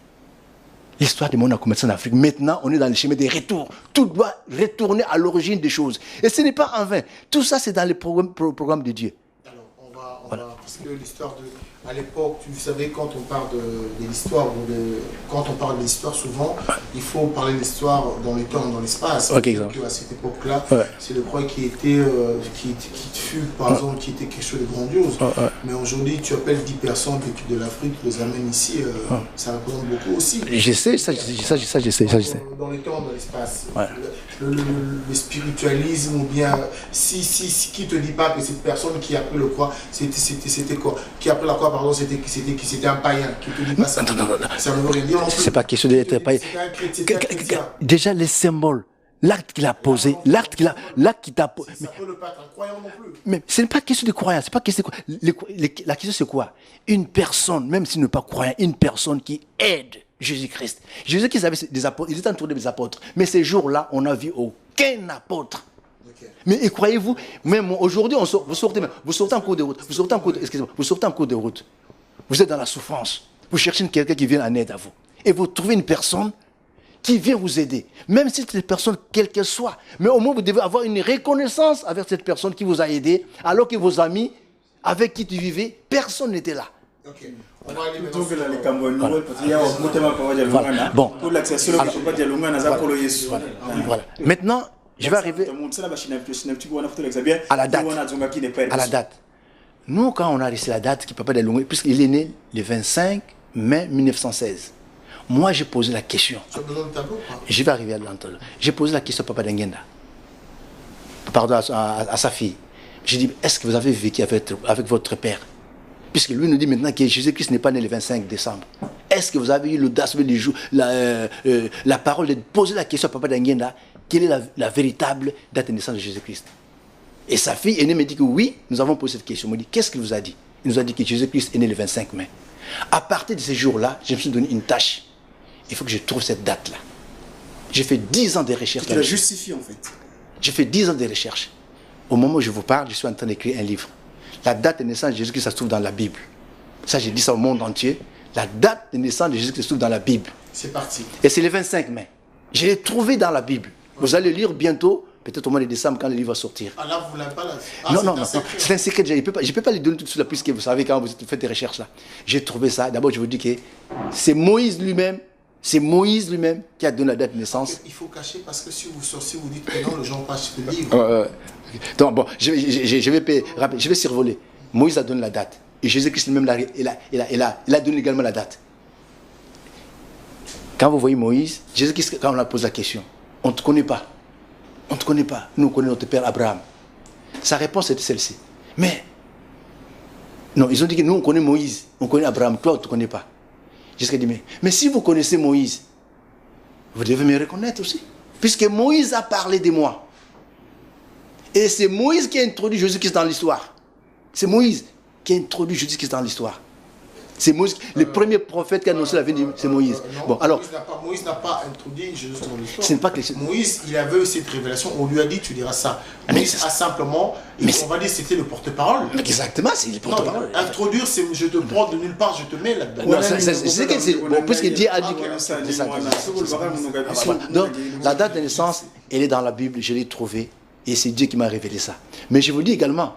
L'histoire du monde a commencé en Afrique. Maintenant, on est dans le chemin des retours. Tout doit retourner à l'origine des choses. Et ce n'est pas en vain. Tout ça, c'est dans le programme de Dieu. Alors, on va parce que l'histoire à l'époque, vous savez, quand on parle de l'histoire, quand on parle de l'histoire, souvent, il faut parler de l'histoire dans le temps, dans l'espace. Okay, donc, à cette époque-là, c'est le croix qui était quelque chose de grandiose. Mais aujourd'hui, tu appelles 10 personnes de l'Afrique, tu les amènes ici, ça représente beaucoup aussi. Je sais, ça je sais. Dans le temps, dans l'espace. Le spiritualisme, ou bien, si qui te dit pas que cette personne qui a pris le croix, c'était quoi? Qui a pris la croix, pardon, c'était un païen. Qui te dit pas ça? Non. Ça ne veut rien dire non plus. C'est pas question d'être païen. Déjà, les symboles, l'acte qu'il a posé, l'acte qu'il t'a posé. Ça peut ne pas être un croyant non plus. Mais ce n'est pas question de croyance, c'est pas question de la question c'est quoi? Une personne, même s'il n'est pas croyant, une personne qui aide Jésus-Christ. Jésus-Christ avait des apôtres, il était entouré des apôtres. Mais ces jours-là, on n'a vu aucun apôtre. Mais croyez-vous, même aujourd'hui, vous sortez en cours de route, vous sortez en route, vous êtes dans la souffrance, vous cherchez quelqu'un qui vienne en aide à vous. Et vous trouvez une personne qui vient vous aider. Même si cette personne, quelle qu'elle soit. Mais au moins, vous devez avoir une reconnaissance avec cette personne qui vous a aidé, alors que vos amis avec qui tu vivais, personne n'était là. Ok. On va aller Voilà. Bon. Voilà. Maintenant, je vais arriver à la date. À la date. Nous, quand on a reçu la date, qui Papa Dialunga, puisqu'il est né le 25 mai 1916, moi j'ai posé la question. Tu as besoin de tableau ou pas? Je vais arriver à l'entendre. J'ai posé la question à Papa Dengenda, pardon, à sa fille. J'ai dit, est-ce que vous avez vécu avec votre père? Puisque lui nous dit maintenant que Jésus-Christ n'est pas né le 25 décembre. Est-ce que vous avez eu l'audace de la parole de poser la question à Papa Dengenda, quelle est la véritable date de naissance de Jésus-Christ? Et sa fille aînée me dit que oui, nous avons posé cette question. Il me dit, qu'est-ce qu'il vous a dit? Il nous a dit que Jésus-Christ est né le 25 mai. À partir de ce jour-là, je me suis donné une tâche. Il faut que je trouve cette date-là. J'ai fait 10 ans de recherche. Tu la justifies en fait. J'ai fait 10 ans de recherche. Au moment où je vous parle, je suis en train d'écrire un livre. La date de naissance de Jésus-Christ, ça se trouve dans la Bible. Ça, j'ai dit ça au monde entier. La date de naissance de Jésus-Christ se trouve dans la Bible. C'est parti. Et c'est le 25 mai. Je l'ai trouvé dans la Bible. Vous allez lire bientôt, peut-être au mois de décembre, quand le livre va sortir. Ah là, vous ne l'avez pas là. Non, c'est un secret. Je ne peux pas le donner tout de suite, puisque vous savez, quand vous faites des recherches là. J'ai trouvé ça. D'abord, je vous dis que c'est Moïse lui-même. C'est Moïse lui-même qui a donné la date de naissance. Il faut cacher parce que si vous sortez, vous dites que non, les gens passent le livre. Donc, bon, je vais survoler. Moïse a donné la date. Et Jésus-Christ lui-même, il a donné également la date. Quand vous voyez Moïse, Jésus-Christ, quand on a posé la question, on ne te connaît pas. On ne te connaît pas. Nous, on connaît notre père Abraham. Sa réponse était celle-ci. Mais, non, ils ont dit que nous, on connaît Moïse, on connaît Abraham, toi, on ne te connaît pas. Jusqu'à dire, mais si vous connaissez Moïse, vous devez me reconnaître aussi. Puisque Moïse a parlé de moi. Et c'est Moïse qui a introduit Jésus-Christ dans l'histoire. C'est Moïse qui a introduit Jésus-Christ dans l'histoire. C'est Moïse, le premier prophète qui a annoncé la venue, c'est Moïse. Non, bon, alors, Moïse n'a pas introduit Jésus dans l'histoire. Ce n'est pas que Moïse, il avait eu cette révélation, on lui a dit, tu diras ça. Moïse a simplement, on va dire, c'était le porte-parole. Exactement, c'est le porte-parole. Introduire, c'est je te prends de nulle part, je te mets là-dedans. Non, c'est que c'est. Bon, puisque Dieu a dit. Donc, la date de naissance, elle est dans la Bible, je l'ai trouvée, et c'est Dieu qui m'a révélé ça. Mais je vous dis également,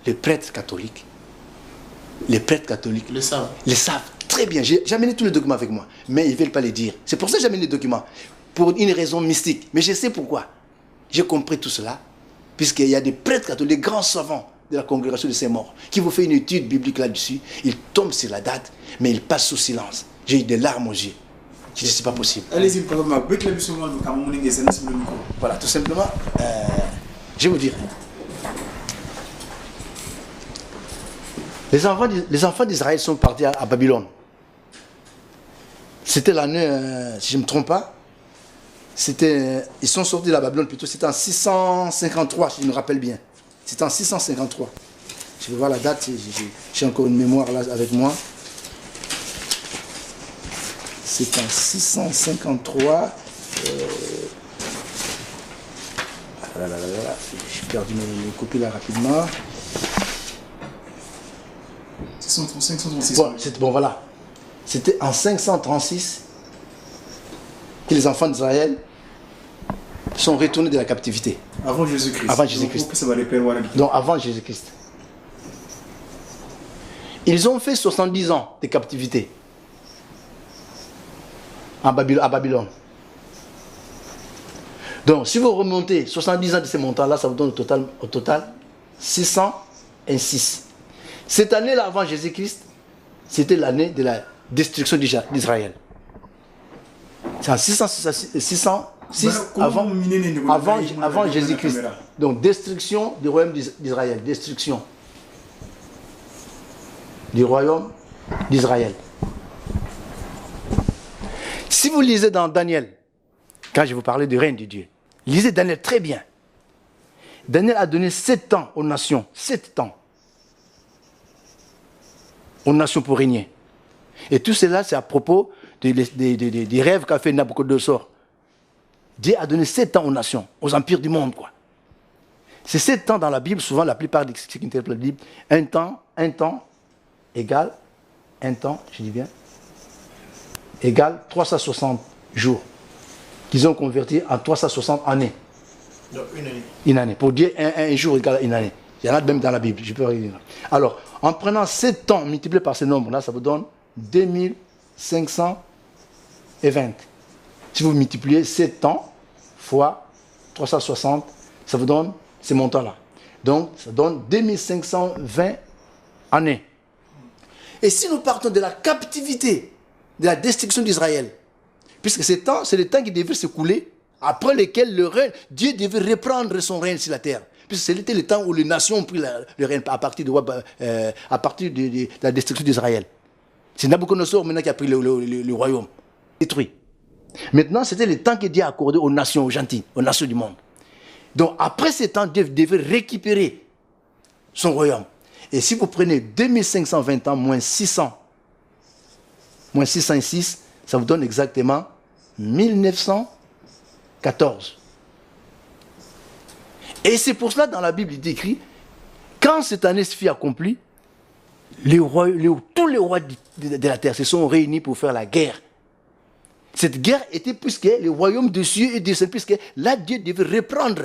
les prêtres catholiques le savent très bien. J'ai amené tous les documents avec moi, mais ils ne veulent pas les dire. C'est pour ça que j'ai amené les documents, pour une raison mystique. Mais je sais pourquoi. J'ai compris tout cela, puisqu'il y a des prêtres catholiques, des grands savants de la congrégation de Saint-Maur, qui vous fait une étude biblique là-dessus. Ils tombent sur la date, mais ils passent sous silence. J'ai eu des larmes aux yeux. Je dis, c'est pas possible. Allez-y, voilà, tout simplement, je vais vous dire. Les enfants d'Israël sont partis à Babylone. C'était l'année, si je ne me trompe pas, ils sont sortis de la Babylone plutôt, c'était en 653, si je me rappelle bien. C'était en 653. Je vais voir la date, j'ai encore une mémoire là avec moi. C'est en 653. J'ai perdu mes copies là rapidement. 536. Bon, voilà. C'était en 536 que les enfants d'Israël sont retournés de la captivité. Avant Jésus-Christ. Avant Jésus-Christ. Donc avant Jésus-Christ. Ils ont fait 70 ans de captivité à Babylone. Donc si vous remontez 70 ans de ces montants-là, ça vous donne au total 606. Cette année-là, avant Jésus-Christ, c'était l'année de la destruction d'Israël. C'est en 606 avant Jésus-Christ. Donc, destruction du royaume d'Israël. Destruction du royaume d'Israël. Si vous lisez dans Daniel, quand je vous parlais du règne de Dieu, lisez Daniel très bien. Daniel a donné 7 ans aux nations. 7 ans. Aux nations pour régner. Et tout cela, c'est à propos des rêves qu'a fait Nabucodonosor. Dieu a donné 7 ans aux nations, aux empires du monde, quoi. C'est 7 ans dans la Bible, souvent la plupart de ceux qui interprètent la Bible, un temps égale, un temps, je dis bien, égale 360 jours. qu'ils ont converti en 360 années. Donc une année. Une année. Pour dire un jour égale à une année. Il y en a même dans la Bible, je peux rien dire. Alors, en prenant 7 ans multiplié par ce nombre-là, ça vous donne 2520. Si vous multipliez 7 ans fois 360, ça vous donne ces montants-là. Donc, ça donne 2520 années. Et si nous partons de la captivité, de la destruction d'Israël, puisque ces temps, c'est le temps qui devait s'écouler, après lequel le règne, Dieu devait reprendre son règne sur la terre. Puisque c'était le temps où les nations ont pris le règne à partir de la destruction d'Israël. C'est Nabucodonosor maintenant qui a pris le royaume, détruit. Maintenant, c'était le temps que Dieu a accordé aux nations, aux gentils, aux nations du monde. Donc, après ce temps, Dieu devait récupérer son royaume. Et si vous prenez 2520 ans moins 600, moins 606, ça vous donne exactement 1914. Et c'est pour cela, dans la Bible, il décrit, quand cette année se fut accomplie, tous les rois de la terre se sont réunis pour faire la guerre. Cette guerre était puisque le royaume de cieux et de ciel, puisque là, Dieu devait reprendre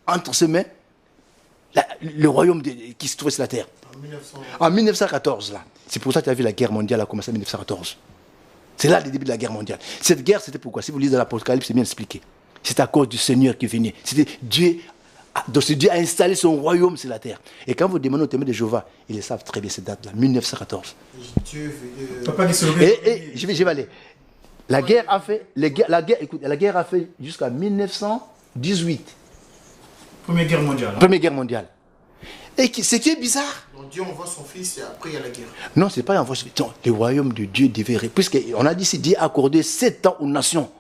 entre ses mains le royaume qui se trouvait sur la terre. En 1914, là. C'est pour ça que tu as vu la guerre mondiale a commencé en 1914. C'est là le début de la guerre mondiale. Cette guerre, c'était pourquoi? Si vous lisez l'Apocalypse, c'est bien expliqué. C'est à cause du Seigneur qui venait. C'était Dieu. Donc Dieu a installé son royaume sur la terre. Et quand vous demandez aux témoins de Jéhovah, ils le savent très bien cette date-là, 1914. Et je vais aller. La guerre a fait, la guerre a fait jusqu'à 1918. Première guerre mondiale. Première guerre mondiale. Et ce qui est bizarre. Donc Dieu envoie son fils et après il y a la guerre. Non, c'est pas envoie son fils. Le royaume de Dieu devait. Puisqu'on a dit si Dieu a accordé 7 ans aux nations,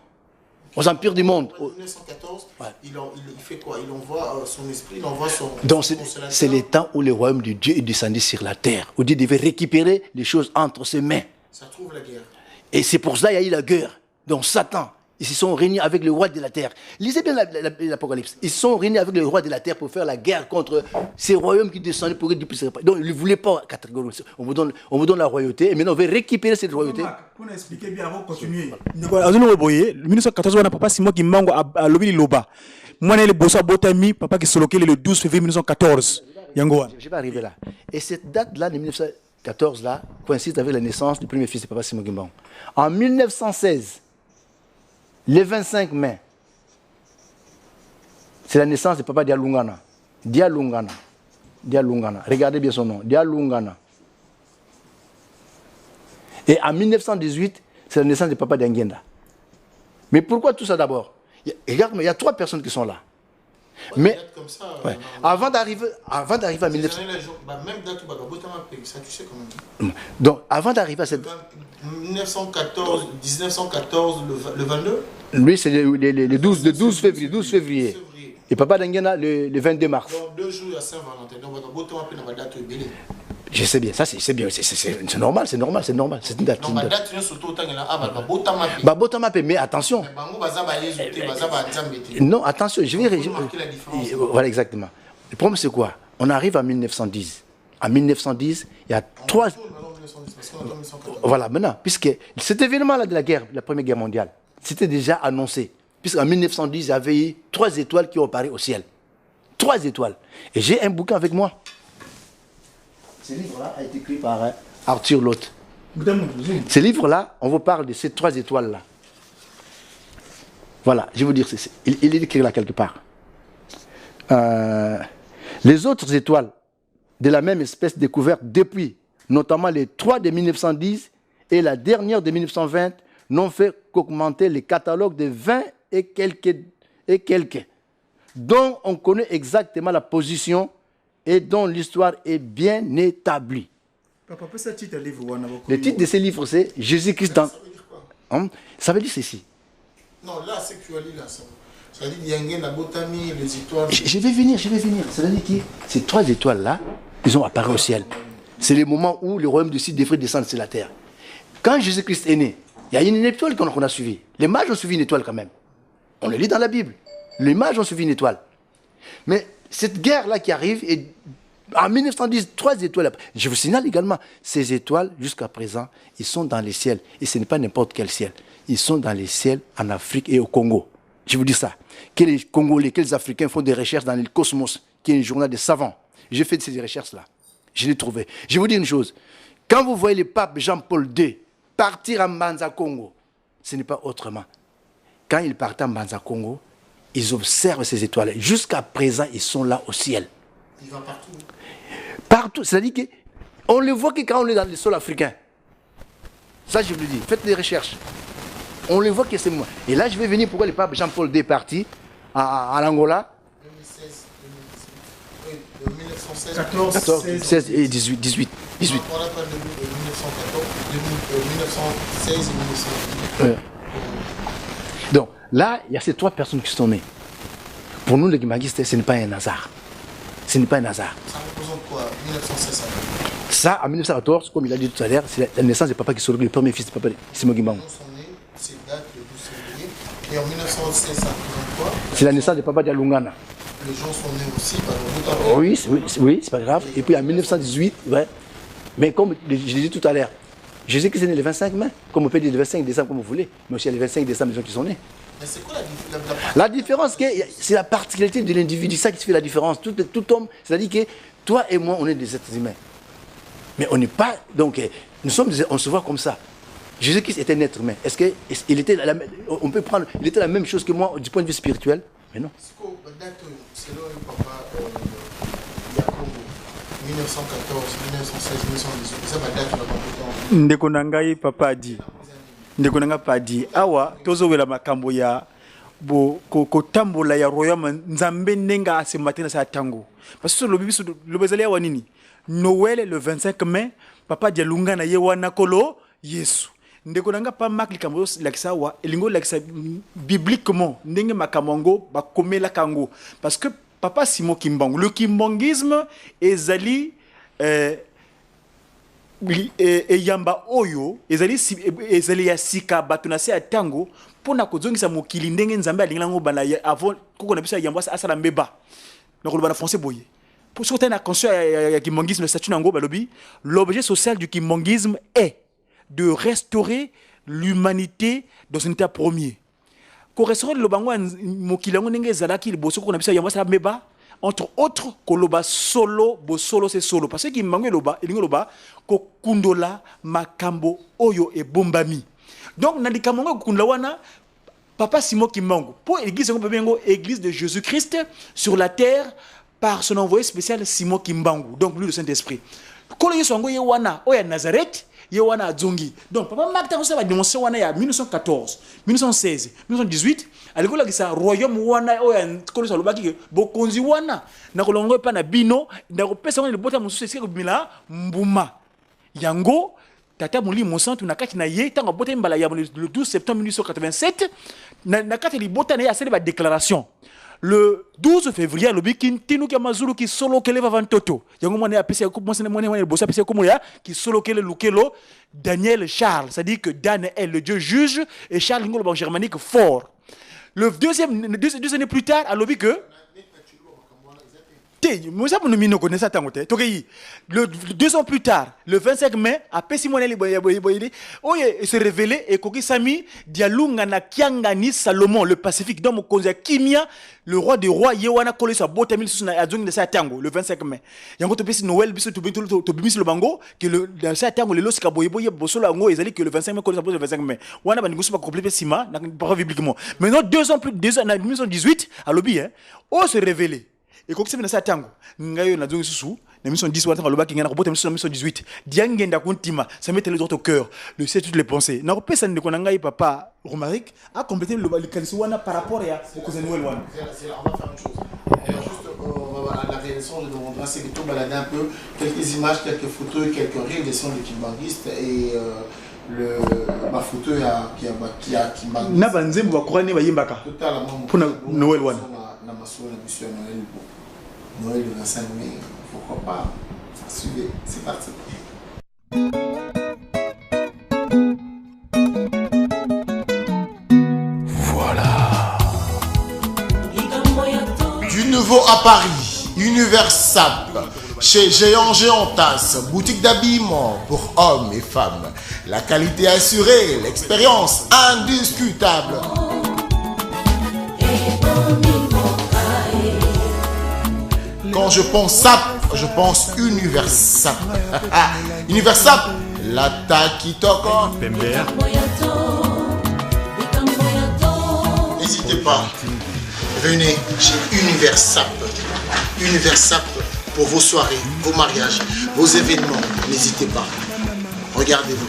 aux empires du monde. En 1914, ouais. il fait quoi? Il envoie son esprit, il envoie son. Donc c'est le temps où le royaume de Dieu est descendu sur la terre, où Dieu devait récupérer les choses entre ses mains. Ça trouve la guerre. Et c'est pour ça qu'il y a eu la guerre. Donc Satan, ils se sont réunis avec le roi de la terre. Lisez bien l'Apocalypse. Ils se sont réunis avec le roi de la terre pour faire la guerre contre ces royaumes qui descendaient pour Dieu. Donc ils ne voulaient pas catégoriser. On vous donne la royauté et maintenant on veut récupérer cette royauté. On a expliqué bien avant de continuer. En 1914, on a papa Simon qui mango à Lobili Loba. Moi, je suis Botami, papa qui s'est localisé le 12 février 1914. Je vais arriver là. Et cette date-là de 1914 là coïncide avec la naissance du premier fils de papa Simon Gimbango. En 1916, le 25 mai, c'est la naissance de papa Dialungana. Dialungana. Regardez bien son nom. Dialungana. Et en 1918, c'est la naissance de papa Diangenda. Mais pourquoi tout ça d'abord? Regarde, il y a 3 personnes qui sont là. Mais comme ça, ouais. Avant d'arriver à 1900. Même date, ça tu sais quand même. Donc avant d'arriver à cette 1914, le 22. Lui c'est le 12 février. Et papa Dangena le 22 mars. Donc 2 jours à Saint-Valentin. Donc date je sais bien, ça c'est bien, c'est normal, c'est une date. Non, date surtout mais attention. Non, attention, je vais voilà exactement. Le problème c'est quoi? On arrive en 1910. En 1910, il y a 3. Voilà, maintenant, puisque cet événement-là de la guerre, la Première Guerre mondiale, c'était déjà annoncé. Puisqu'en 1910, il y avait eu 3 étoiles qui ont apparu au ciel. 3 étoiles. Et j'ai un bouquin avec moi. Ce livre-là a été écrit par Arthur Lotte. Ce livre-là, on vous parle de ces 3 étoiles-là. Voilà, je vais vous dire, il est écrit là quelque part. Les autres étoiles de la même espèce découvertes depuis, notamment les 3 de 1910 et la dernière de 1920, n'ont fait qu'augmenter les catalogues de 20 et quelques, dont on connaît exactement la position et dont l'histoire est bien établie. Papa, ce titre de livre, le titre de ce livre, c'est Jésus-Christ dans... Ça veut dire ceci. Non, là, c'est que tu as lu là, ça. Ça veut dire qu'il y a la botanie, les étoiles... Je vais venir. Ça veut dire que ces 3 étoiles-là, ils ont apparu au ciel. C'est le moment où le royaume du ciel devrait descendre sur la terre. Quand Jésus-Christ est né, il y a une étoile qu'on a suivie. Les mages ont suivi une étoile quand même. On le lit dans la Bible. Les mages ont suivi une étoile. Mais cette guerre-là qui arrive, et En 1910, 3 étoiles. Je vous signale également, ces étoiles, jusqu'à présent, ils sont dans les ciels. Et ce n'est pas n'importe quel ciel. Ils sont dans les ciels en Afrique et au Congo. Je vous dis ça. Que les Congolais, que les Africains font des recherches dans le Cosmos, qui est un journal de savants. J'ai fait ces recherches-là. Je l'ai trouvé. Je vais vous dire une chose. Quand vous voyez le pape Jean-Paul II partir en Mbanza Congo, ce n'est pas autrement. Quand il part en Mbanza Congo, ils observent ces étoiles. Jusqu'à présent, ils sont là au ciel. Il va partout. Partout. C'est-à-dire qu'on ne le voit que quand on est dans le sol africain. Ça, je vous le dis. Faites des recherches. On le voit que c'est moi. Et là, je vais venir pourquoi le pape Jean-Paul II est parti en Angola. 2016, 1916, 14, 16 et 18. On a pas de 1914, 1916 et 1918. Donc, là, il y a ces 3 personnes qui sont nées. Pour nous, les Guimaguistes, ce n'est pas un hasard. Ce n'est pas un hasard. Ça représente quoi 1916 Ça, en 1914, comme il a dit tout à l'heure, c'est la naissance de Papa Kisolo, le premier fils de Papa Simon Guimbangu. C'est date le 12 février. Et en 1916, ça représente quoi? C'est la naissance de Papa Dialungana. Les gens sont nés aussi, par exemple. Oui, c'est pas grave. Et puis en 1918, ouais. Mais comme je l'ai dit tout à l'heure, je sais que c'est né le 25 mai, comme on peut dire le 25 décembre, comme vous voulez, mais aussi il y a le 25 décembre, les gens qui sont nés. Mais c'est quoi la différence? C'est la particularité de l'individu, ça qui fait la différence. Tout homme, c'est-à-dire que toi et moi, on est des êtres humains. Mais on n'est pas. Donc, on se voit comme ça. Jésus-Christ était un être humain. Est-ce qu'il était on peut prendre, il était la même chose que moi du point de vue spirituel? Mais non. Selon le papa Yakobo, 1914, 1916, 1918, ça va date de la compétence. Ndeko nangai papa adi. Ndeko nanga padi. Awa tozowela makambo ya ko tambola ya royaume nzambe nenga ase matin sa tango. Parce que le bibiso le bezali wa nini? Noël le 25 mai, papa Dialunga na ye wana kolo Yesu. Ndeko nanga pa mak likambo lakisa wa elingo lakisa bibliquement ndenge makamongo ba komela kango parce que papa Simon Kimbangu le kimbangisme ezali yamba oyo ezali ya sika bato na se ya tango pona kozongisa mokili ndenge nzambe alingela ngo bana avant koko na biso ya yamba asala mbeba donc le bana français boye pour ce na conscience ya kimbangisme statut nango balobi l'objet social du kimbangisme est de restaurer l'humanité dans un état premier. Ko restaurer le bango mokilango ndenge zalaki liboso ko na bisa yamba sala meba entre autres ko loba solo bo solo c'est solo parce que kimbango loba elingo loba ko kundola makambo oyo e bombami. Donc na likamongo kundla wana papa Simon Kimbangu pour église ngo bengo église de Jésus-Christ sur la terre par son envoyé spécial Simon Kimbangu donc lui le Saint-Esprit. Kolo yeso ngo ye wana oya Nazareth Yewana Adzongi. Donc, papa Martin va dénoncer wana ya 1914, 1916, 1918. Alikola ki sa royaume wana oya kolo sa lobaki bokonzi wana na kolongo pa na bino na kopesa wana le bota mususu esika komila mbuma. Yango tata muli monsantu na kati na ye tanga bota mbala ya le 12 septembre 1987 na kati li bota na ya sele ba déclaration. Le 12 février, le bikin tinu ki mazulu ki solo kele vantoto. Yango mwana ya pesi ko mwana mwana bossa pesi ko ya ki solo kele lukelo Daniel Charles, c'est-à-dire que Dan est le dieu juge et Charles ngolo en germanique fort. Le deux années plus tard, à l'obi que le 2 ans plus tard, le 25 mai, à Pessimone s'est révélé et Koki Sami Dialunga na Kiangani Salomon, le Pacifique, dans mon konza Kimia, le roi des rois, Yewana Kole sa botte na Adzong de Satango, le 25 mai. Yango to pesi Noël, biso to bimis le bango, que le Satango, le Losika Boyeboye, Bosolo Ango, ezali que le 25 mai, Kole sa botte le 25 mai. Wana Banigusu pas complété Sima, n'a pas bibliquement. Maintenant, 2 ans plus, 1918, à l'obi, on s'est révélé. Et quand c'est venu à Tango, ngayo na zongi susu, na mission 10 watts loba kinga na robota mission 18. Diangenda kontima, ça mettait les autres au cœur. Le sait toutes les pensées. Na repesa ndeko na ngai papa Romaric a complété le kanisi wana par rapport à au cousin Noël wana. On va faire une chose. Juste à la réalisation de mon c'est de tout balader un peu quelques images, quelques photos, quelques rires des sons de Kimbanguiste et ma photo qui a Kimbanguiste. Na banzembo bakurani bayimbaka. Totalement. Pour Noël wana. La mission Noël le 25 mai, pourquoi pas? Suivez, c'est parti. Voilà. Du nouveau à Paris, Universap. Chez Géantas, boutique d'habillement pour hommes et femmes. La qualité assurée, l'expérience indiscutable. Quand je pense SAP, je pense Universap. Universap, la Takitoko. N'hésitez pas, venez chez Universap. Universap pour vos soirées, vos mariages, vos événements. N'hésitez pas. Regardez-vous.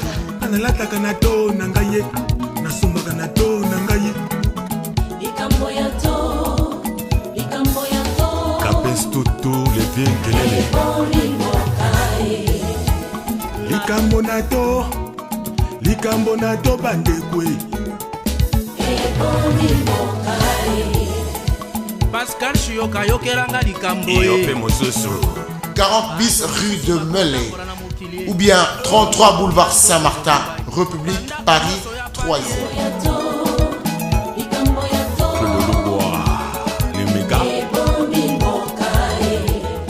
Likambonato bandekwe Pascal Chioka yokelanga likambo 40 bis rue de Melay ou bien 33 boulevard Saint-Martin, République, Paris, 3e.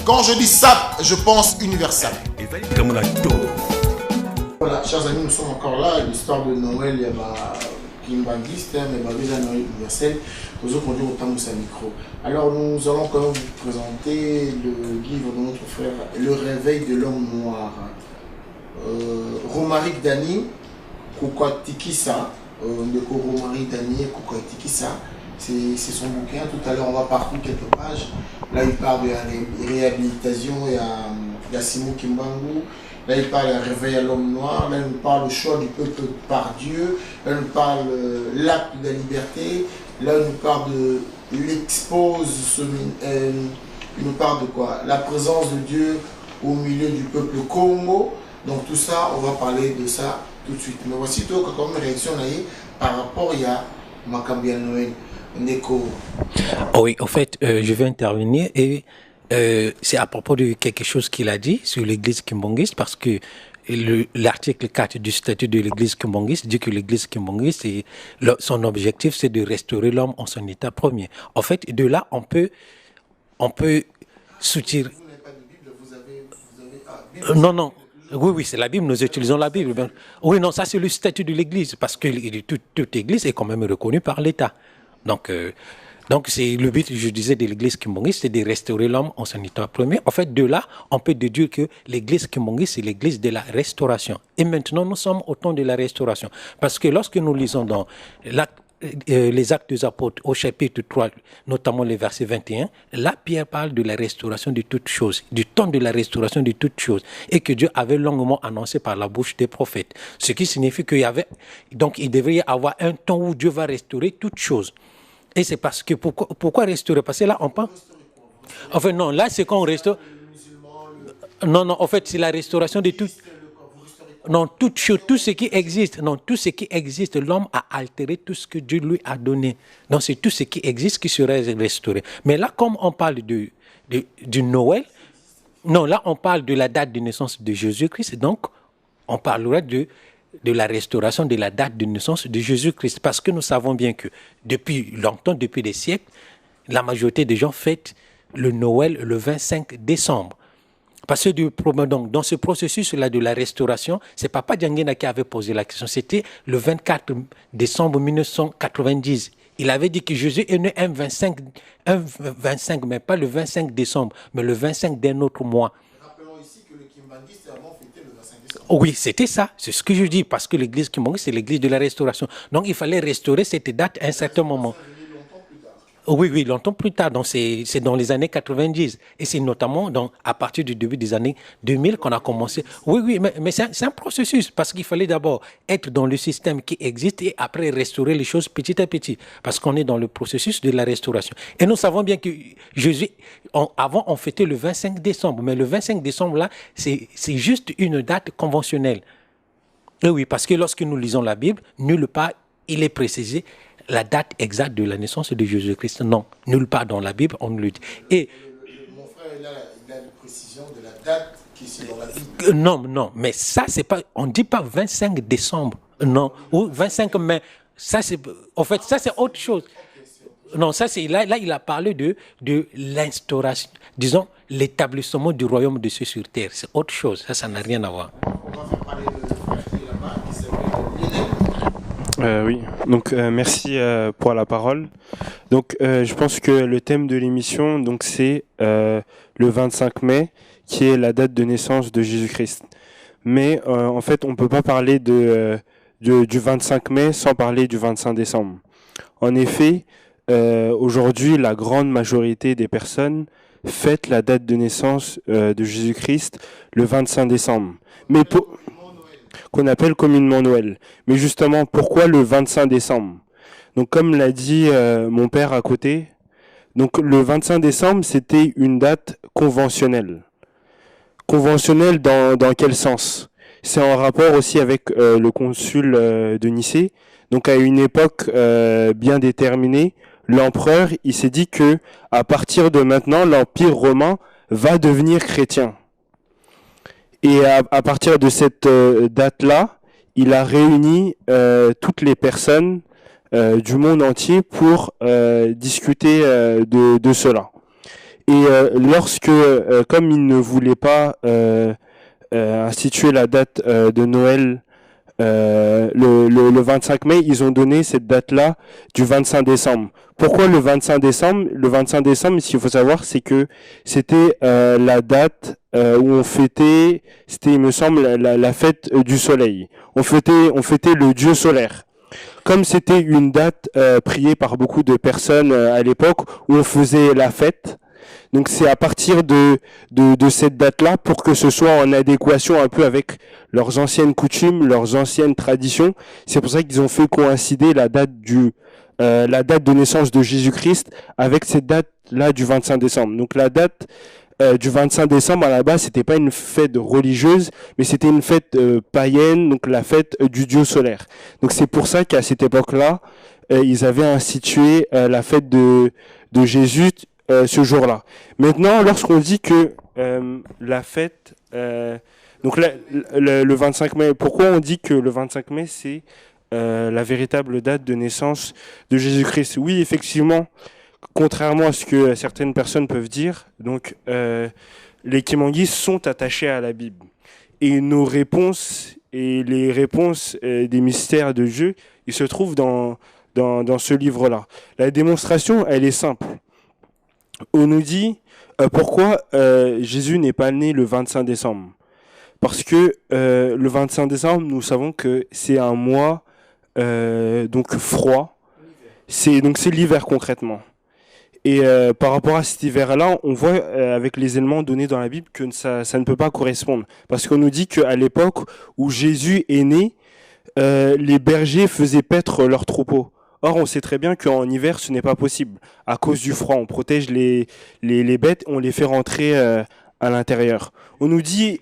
Quand je dis SAP, je pense Universal. Voilà, chers amis, nous sommes encore là. L'histoire de Noël, il y a Kimbangiste, mais déjà Noël universel. Nous autres, on dit autant de micro. Alors, nous allons quand même vous présenter le livre de notre frère, Le réveil de l'homme noir. Romaric Dani, Kukwatikisa, Romaric Dani, Kukwatikisa. C'est son bouquin. Tout à l'heure, on va parcourir quelques pages. Là, il parle de la réhabilitation. Il y a Simon Kimbangu. Là, il parle de réveil à l'homme noir. Là, il nous parle du choix du peuple par Dieu. Là, il nous parle de l'acte de la liberté. Là, il nous parle de l'expose. Il nous parle de quoi? La présence de Dieu au milieu du peuple Congo. Donc, tout ça, on va parler de ça tout de suite. Mais voici tout comme réaction par rapport à Macambia Noël. Oui, en fait, je vais intervenir et c'est à propos de quelque chose qu'il a dit sur l'église kimbangiste parce que l'article 4 du statut de l'église kimbangiste dit que l'église kimbangiste, son objectif, c'est de restaurer l'homme en son état premier. En fait, de là, on peut soutirer... Non. Oui, c'est la Bible, nous utilisons la Bible. Oui, non, ça c'est le statut de l'Église, parce que toute Église est quand même reconnue par l'État. Donc c'est le but, je disais, de l'Église kimbangiste, c'est de restaurer l'homme en son état premier. En fait, de là, on peut déduire que l'Église kimbangiste, c'est l'Église de la restauration. Et maintenant, nous sommes au temps de la restauration. Parce que lorsque nous lisons dans les Actes des Apôtres au chapitre 3, notamment les versets 21, là Pierre parle de la restauration de toutes choses, du temps de la restauration de toutes choses, et que Dieu avait longuement annoncé par la bouche des prophètes. Ce qui signifie qu'il devrait y avoir un temps où Dieu va restaurer toutes choses. Et c'est parce que, pourquoi restaurer? Parce que là on parle... Enfin non, là c'est qu'on restaure... Non, en fait c'est la restauration de toutes... Non, tout ce qui existe, l'homme a altéré tout ce que Dieu lui a donné. Donc c'est tout ce qui existe qui serait restauré. Mais là, comme on parle du Noël, non, là on parle de la date de naissance de Jésus-Christ, donc on parlera de la restauration de la date de naissance de Jésus-Christ. Parce que nous savons bien que depuis longtemps, depuis des siècles, la majorité des gens fêtent le Noël le 25 décembre. Parce que donc, dans ce processus-là de la restauration, c'est Papa Diangena qui avait posé la question. C'était le 24 décembre 1990. Il avait dit que Jésus est né un 25, mais pas le 25 décembre, mais le 25 d'un autre mois. Rappelons ici que le Kimbangiste avant fêté le 25 décembre. Oui, c'était ça. C'est ce que je dis, parce que l'église Kimbangiste, c'est l'église de la restauration. Donc, il fallait restaurer cette date à un certain moment. Oui, longtemps plus tard. Donc c'est dans les années 90. Et c'est notamment à partir du début des années 2000 qu'on a commencé. Oui, mais c'est un processus parce qu'il fallait d'abord être dans le système qui existe et après restaurer les choses petit à petit. Parce qu'on est dans le processus de la restauration. Et nous savons bien que Jésus, avant on fêtait le 25 décembre. Mais le 25 décembre là, c'est juste une date conventionnelle. Et oui, parce que lorsque nous lisons la Bible, nulle part il est précisé la date exacte de la naissance de Jésus-Christ. Non, nulle part dans la Bible, on le dit. Et mon frère, il a la précision de la date qui est dans la Bible. Non, mais ça, c'est pas... On ne dit pas 25 décembre, non, ou 25 mai. Ça, c'est... En fait, ça, c'est autre chose. Non, ça, c'est... Là, il a parlé de l'instauration, disons, l'établissement du royaume de Dieu sur terre. C'est autre chose, ça n'a rien à voir. Oui, donc merci pour la parole. Donc je pense que le thème de l'émission, donc c'est le 25 mai, qui est la date de naissance de Jésus-Christ. Mais en fait, on ne peut pas parler du 25 mai sans parler du 25 décembre. En effet, aujourd'hui, la grande majorité des personnes fêtent la date de naissance de Jésus-Christ le 25 décembre. Mais qu'on appelle communément Noël. Mais justement, pourquoi le 25 décembre? Donc comme l'a dit mon père à côté, donc le 25 décembre, c'était une date conventionnelle. Conventionnelle dans quel sens? C'est en rapport aussi avec le consul de Nicée. Donc à une époque bien déterminée, l'empereur, il s'est dit que à partir de maintenant, l'Empire romain va devenir chrétien. Et à partir de cette date-là, il a réuni toutes les personnes du monde entier pour discuter de cela. Et lorsque, comme il ne voulait pas instituer la date de Noël le 25 mai, ils ont donné cette date-là du 25 décembre. Pourquoi le 25 décembre? Le 25 décembre, ce qu'il faut savoir, c'est que c'était la date où on fêtait, c'était, il me semble, la fête du soleil. On fêtait le dieu solaire. Comme c'était une date priée par beaucoup de personnes à l'époque où on faisait la fête, donc c'est à partir de cette date-là, pour que ce soit en adéquation un peu avec leurs anciennes coutumes, leurs anciennes traditions. C'est pour ça qu'ils ont fait coïncider la date de naissance de Jésus-Christ avec cette date-là du 25 décembre. Donc la date du 25 décembre, à la base, c'était pas une fête religieuse, mais c'était une fête païenne, donc la fête du dieu solaire. Donc c'est pour ça qu'à cette époque-là, ils avaient institué la fête de Jésus ce jour-là. Maintenant, lorsqu'on dit que la fête, donc le 25 mai, pourquoi on dit que le 25 mai c'est la véritable date de naissance de Jésus-Christ? Oui, effectivement, contrairement à ce que certaines personnes peuvent dire, donc les Kimangis sont attachés à la Bible. Et nos réponses et les réponses des mystères de Dieu, ils se trouvent dans ce livre-là. La démonstration, elle est simple. On nous dit pourquoi Jésus n'est pas né le 25 décembre. Parce que le 25 décembre, nous savons que c'est un mois donc froid. C'est l'hiver concrètement. Et par rapport à cet hiver-là, on voit avec les éléments donnés dans la Bible que ça ne peut pas correspondre. Parce qu'on nous dit qu'à l'époque où Jésus est né, les bergers faisaient paître leurs troupeaux. Or, on sait très bien qu'en hiver, ce n'est pas possible. À cause du froid, on protège les bêtes, on les fait rentrer à l'intérieur. On nous dit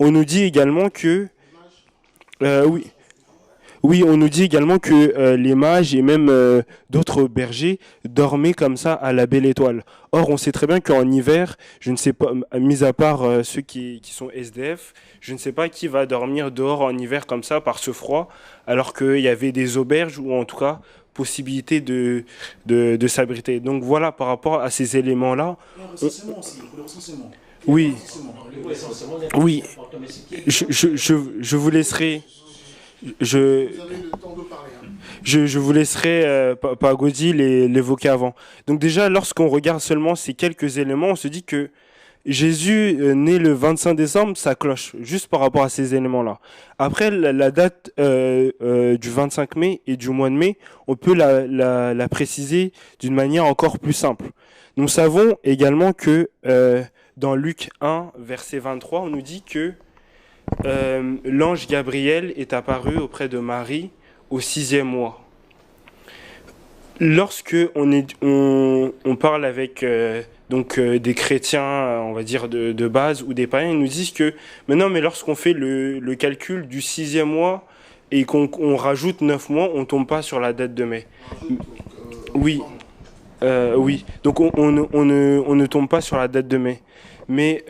également que... Oui, on nous dit également que les mages et même d'autres bergers dormaient comme ça à la belle étoile. Or, on sait très bien qu'en hiver, je ne sais pas, mis à part ceux qui sont SDF, je ne sais pas qui va dormir dehors en hiver comme ça par ce froid, alors qu'il y avait des auberges ou en tout cas possibilité de s'abriter. Donc voilà, par rapport à ces éléments-là... Oui, oui, je vous laisserai... Je vous laisserai Pagodi l'évoquer avant. Donc déjà, lorsqu'on regarde seulement ces quelques éléments, on se dit que Jésus né le 25 décembre, ça cloche, juste par rapport à ces éléments-là. Après, la date du 25 mai et du mois de mai, on peut la préciser d'une manière encore plus simple. Nous savons également que dans Luc 1, verset 23, on nous dit que l'ange Gabriel est apparu auprès de Marie au 6e mois. Lorsque on parle avec des chrétiens, on va dire de base, ou des païens, ils nous disent que mais lorsqu'on fait le calcul du 6e mois et qu'on rajoute 9 mois, on tombe pas sur la date de mai. Oui. Donc on ne tombe pas sur la date de mai. Mais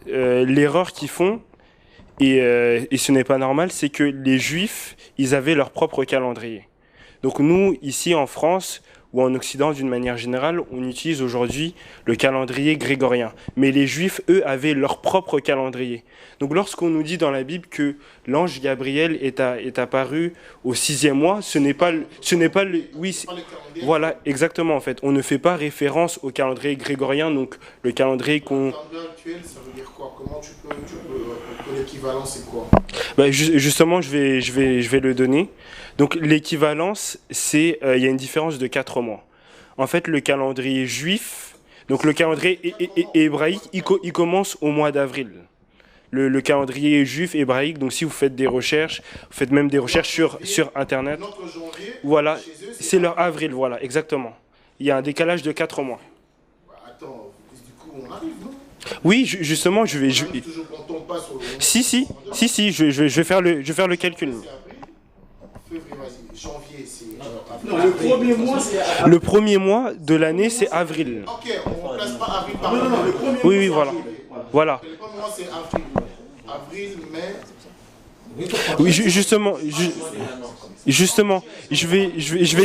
l'erreur qu'ils font, et ce n'est pas normal, c'est que les Juifs, ils avaient leur propre calendrier. Donc nous, ici en France, ou en Occident d'une manière générale, on utilise aujourd'hui le calendrier grégorien. Mais les Juifs, eux, avaient leur propre calendrier. Donc lorsqu'on nous dit dans la Bible que l'ange Gabriel est apparu au 6e mois, ce n'est pas oui, voilà, exactement en fait. On ne fait pas référence au calendrier grégorien, donc le calendrier qu'on... Le calendrier actuel, ça veut dire quoi? Comment tu peux l'équivalent, c'est quoi? Justement, je vais le donner. Donc l'équivalence, c'est il y a une différence de 4 mois. En fait, le calendrier juif, donc le calendrier hébraïque, il commence au mois d'avril. Le calendrier juif hébraïque, donc si vous faites des recherches, vous faites même des recherches sur Internet. Voilà, c'est leur avril, voilà, exactement. Il y a un décalage de 4 mois. Attends, du coup, on arrive, non? Oui, justement, je vais... Si, je vais faire le calcul. Janvier, c'est... Non, le premier mois, c'est avril. Le premier mois de l'année, c'est avril. Ok, on ne place pas avril par Non, le premier mois. Oui, voilà. Voilà. Le premier mois, c'est avril. Avril, mai... Oui, justement, je vais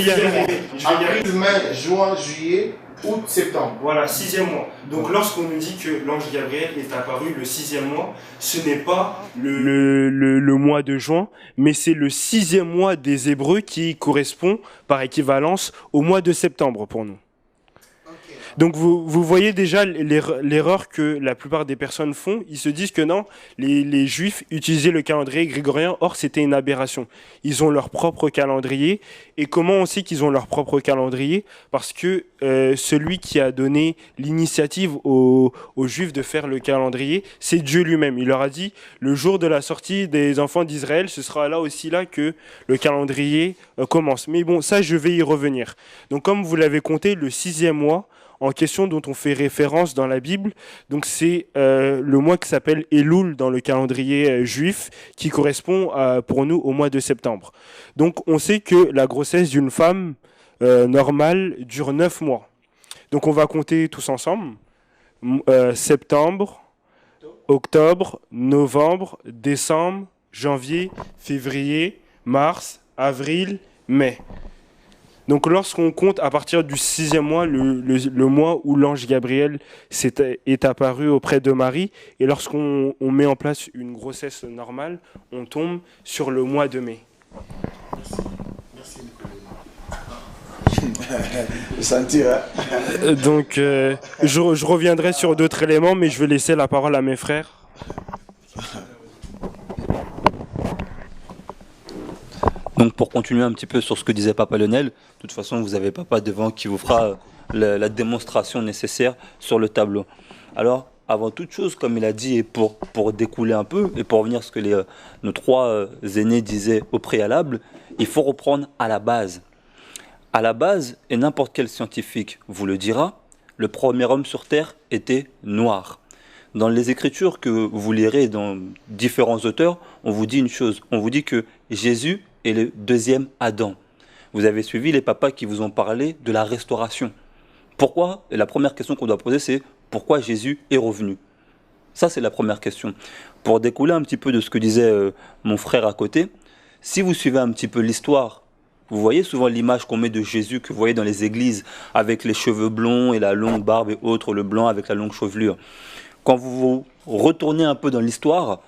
y arriver. Avril, mai, juin, juillet, août, septembre. Voilà, 6e mois. Donc lorsqu'on nous dit que l'ange Gabriel est apparu le 6e mois, ce n'est pas le mois de juin, mais c'est le 6e mois des Hébreux qui correspond par équivalence au mois de septembre pour nous. Donc vous voyez déjà l'erreur que la plupart des personnes font. Ils se disent que non, les Juifs utilisaient le calendrier grégorien, or c'était une aberration. Ils ont leur propre calendrier. Et comment on sait qu'ils ont leur propre calendrier? Parce que celui qui a donné l'initiative aux Juifs de faire le calendrier, c'est Dieu lui-même. Il leur a dit, le jour de la sortie des enfants d'Israël, ce sera là aussi là que le calendrier commence. Mais bon, ça je vais y revenir. Donc comme vous l'avez compté, le 6e mois, en question dont on fait référence dans la Bible. Donc c'est le mois qui s'appelle Elul dans le calendrier juif, qui correspond pour nous au mois de septembre. Donc on sait que la grossesse d'une femme normale dure 9 mois. Donc on va compter tous ensemble. Septembre, octobre, novembre, décembre, janvier, février, mars, avril, mai. Donc lorsqu'on compte à partir du 6e mois, le mois où l'ange Gabriel est apparu auprès de Marie, et lorsqu'on met en place une grossesse normale, on tombe sur le mois de mai. Merci Nicolas. Donc je reviendrai sur d'autres éléments, mais je vais laisser la parole à mes frères. Donc pour continuer un petit peu sur ce que disait Papa Lionel, de toute façon vous avez Papa devant qui vous fera la démonstration nécessaire sur le tableau. Alors avant toute chose, comme il a dit, et pour découler un peu, et pour revenir à ce que nos 3 aînés disaient au préalable, il faut reprendre à la base. À la base, et n'importe quel scientifique vous le dira, le premier homme sur Terre était noir. Dans les écritures que vous lirez dans différents auteurs, on vous dit une chose, on vous dit que Jésus est le 2e Adam. Vous avez suivi les papas qui vous ont parlé de la restauration. Pourquoi? Et la première question qu'on doit poser, c'est pourquoi Jésus est revenu? Ça, c'est la première question. Pour découler un petit peu de ce que disait mon frère à côté, si vous suivez un petit peu l'histoire, vous voyez souvent l'image qu'on met de Jésus que vous voyez dans les églises avec les cheveux blonds et la longue barbe et autres, le blanc avec la longue chevelure. Quand vous retournez un peu dans l'histoire,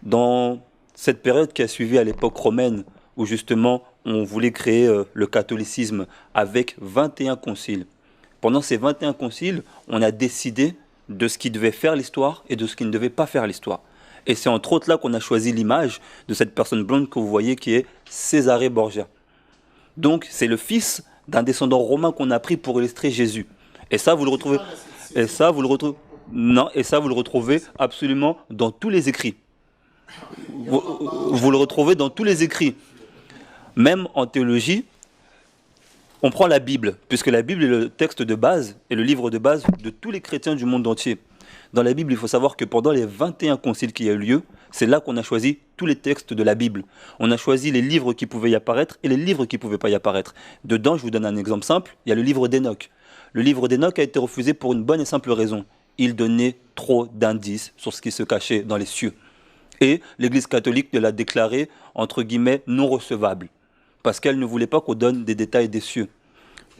dans cette période qui a suivi à l'époque romaine, où justement on voulait créer le catholicisme avec 21 conciles. Pendant ces 21 conciles, on a décidé de ce qui devait faire l'histoire et de ce qui ne devait pas faire l'histoire. Et c'est entre autres là qu'on a choisi l'image de cette personne blonde que vous voyez qui est Césarée Borgia. Donc c'est le fils d'un descendant romain qu'on a pris pour illustrer Jésus. Et ça vous le retrouvez. Et ça vous le retrouvez absolument dans tous les écrits. Vous le retrouvez dans tous les écrits. Même en théologie, on prend la Bible, puisque la Bible est le texte de base et le livre de base de tous les chrétiens du monde entier. Dans la Bible, il faut savoir que pendant les 21 conciles qui ont eu lieu, c'est là qu'on a choisi tous les textes de la Bible. On a choisi les livres qui pouvaient y apparaître et les livres qui ne pouvaient pas y apparaître. Dedans, je vous donne un exemple simple, il y a le livre d'Enoch. Le livre d'Enoch a été refusé pour une bonne et simple raison. Il donnait trop d'indices sur ce qui se cachait dans les cieux. Et l'Église catholique l'a déclaré, entre guillemets, non recevable, parce qu'elle ne voulait pas qu'on donne des détails des cieux.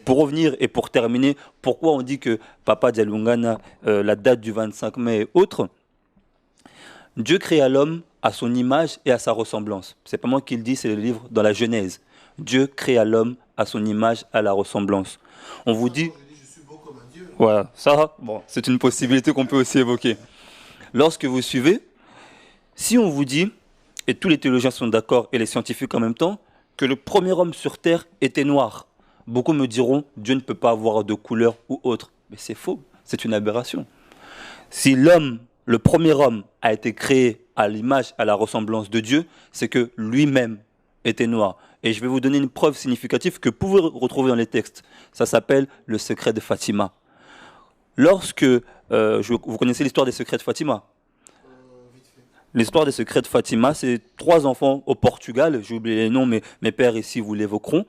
pour revenir et pour terminer, pourquoi on dit que Papa Dialungana, la date du 25 mai et autres, Dieu créa l'homme à son image et à sa ressemblance. C'est pas moi qui le dis, c'est le livre dans la Genèse. Dieu créa l'homme à son image, à la ressemblance. On vous dit... Voilà, ça, bon, c'est une possibilité qu'on peut aussi évoquer. Lorsque vous suivez, si on vous dit, et tous les théologiens sont d'accord et les scientifiques en même temps, que le premier homme sur Terre était noir, beaucoup me diront, Dieu ne peut pas avoir de couleur ou autre. Mais c'est faux, c'est une aberration. Si l'homme, le premier homme, a été créé à l'image, à la ressemblance de Dieu, c'est que lui-même était noir. Et je vais vous donner une preuve significative que vous pouvez retrouver dans les textes. Ça s'appelle le secret de Fatima. Lorsque, vous connaissez l'histoire des secrets de Fatima? L'histoire des secrets de Fatima, c'est 3 enfants au Portugal, j'ai oublié les noms, mais mes pères ici vous l'évoqueront,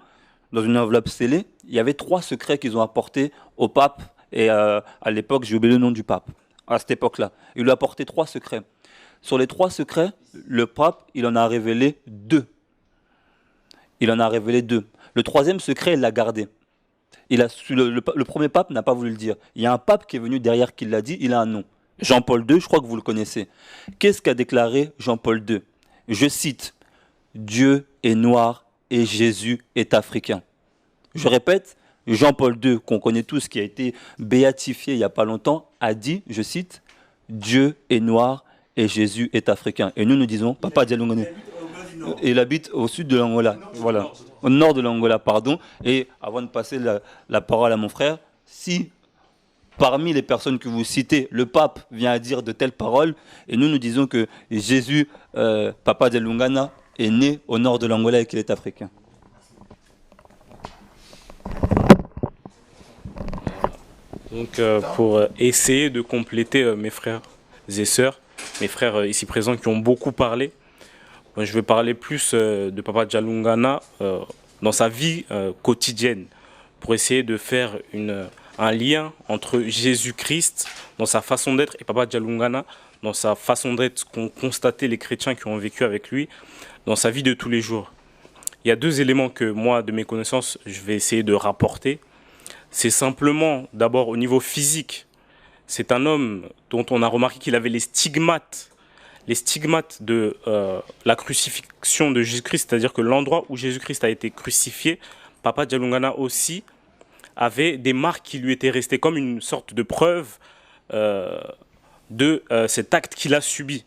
dans une enveloppe scellée. Il y avait 3 secrets qu'ils ont apportés au pape, et à l'époque, j'ai oublié le nom du pape, à cette époque-là. Il lui a apporté 3 secrets. Sur les 3 secrets, le pape, il en a révélé 2. Il en a révélé 2. Le 3e secret, il l'a gardé. Le premier pape n'a pas voulu le dire. Il y a un pape qui est venu derrière qui l'a dit, il a un nom. Jean-Paul II, je crois que vous le connaissez. Qu'est-ce qu'a déclaré Jean-Paul II? Je cite, « Dieu est noir et Jésus est africain ». Je répète, Jean-Paul II, qu'on connaît tous, qui a été béatifié il n'y a pas longtemps, a dit, je cite, « Dieu est noir et Jésus est africain ». Et nous disons, Papa Dialungane. Il habite au sud de l'Angola, voilà, au nord de l'Angola, pardon. Et avant de passer la parole à mon frère, si parmi les personnes que vous citez, le pape vient à dire de telles paroles, et nous disons que Jésus, Papa Dialungana, est né au nord de l'Angola et qu'il est africain. Donc pour essayer de compléter mes frères et sœurs, mes frères ici présents qui ont beaucoup parlé, je vais parler plus de Papa Dialungana dans sa vie quotidienne, pour essayer de faire un lien entre Jésus-Christ dans sa façon d'être et Papa Dialungana dans sa façon d'être, qu'ont constaté les chrétiens qui ont vécu avec lui dans sa vie de tous les jours. Il y a 2 éléments que moi, de mes connaissances, je vais essayer de rapporter. C'est simplement, d'abord au niveau physique, c'est un homme dont on a remarqué qu'il avait les stigmates de la crucifixion de Jésus-Christ, c'est-à-dire que l'endroit où Jésus-Christ a été crucifié, Papa Dialungana aussi avait des marques qui lui étaient restées comme une sorte de preuve de cet acte qu'il a subi.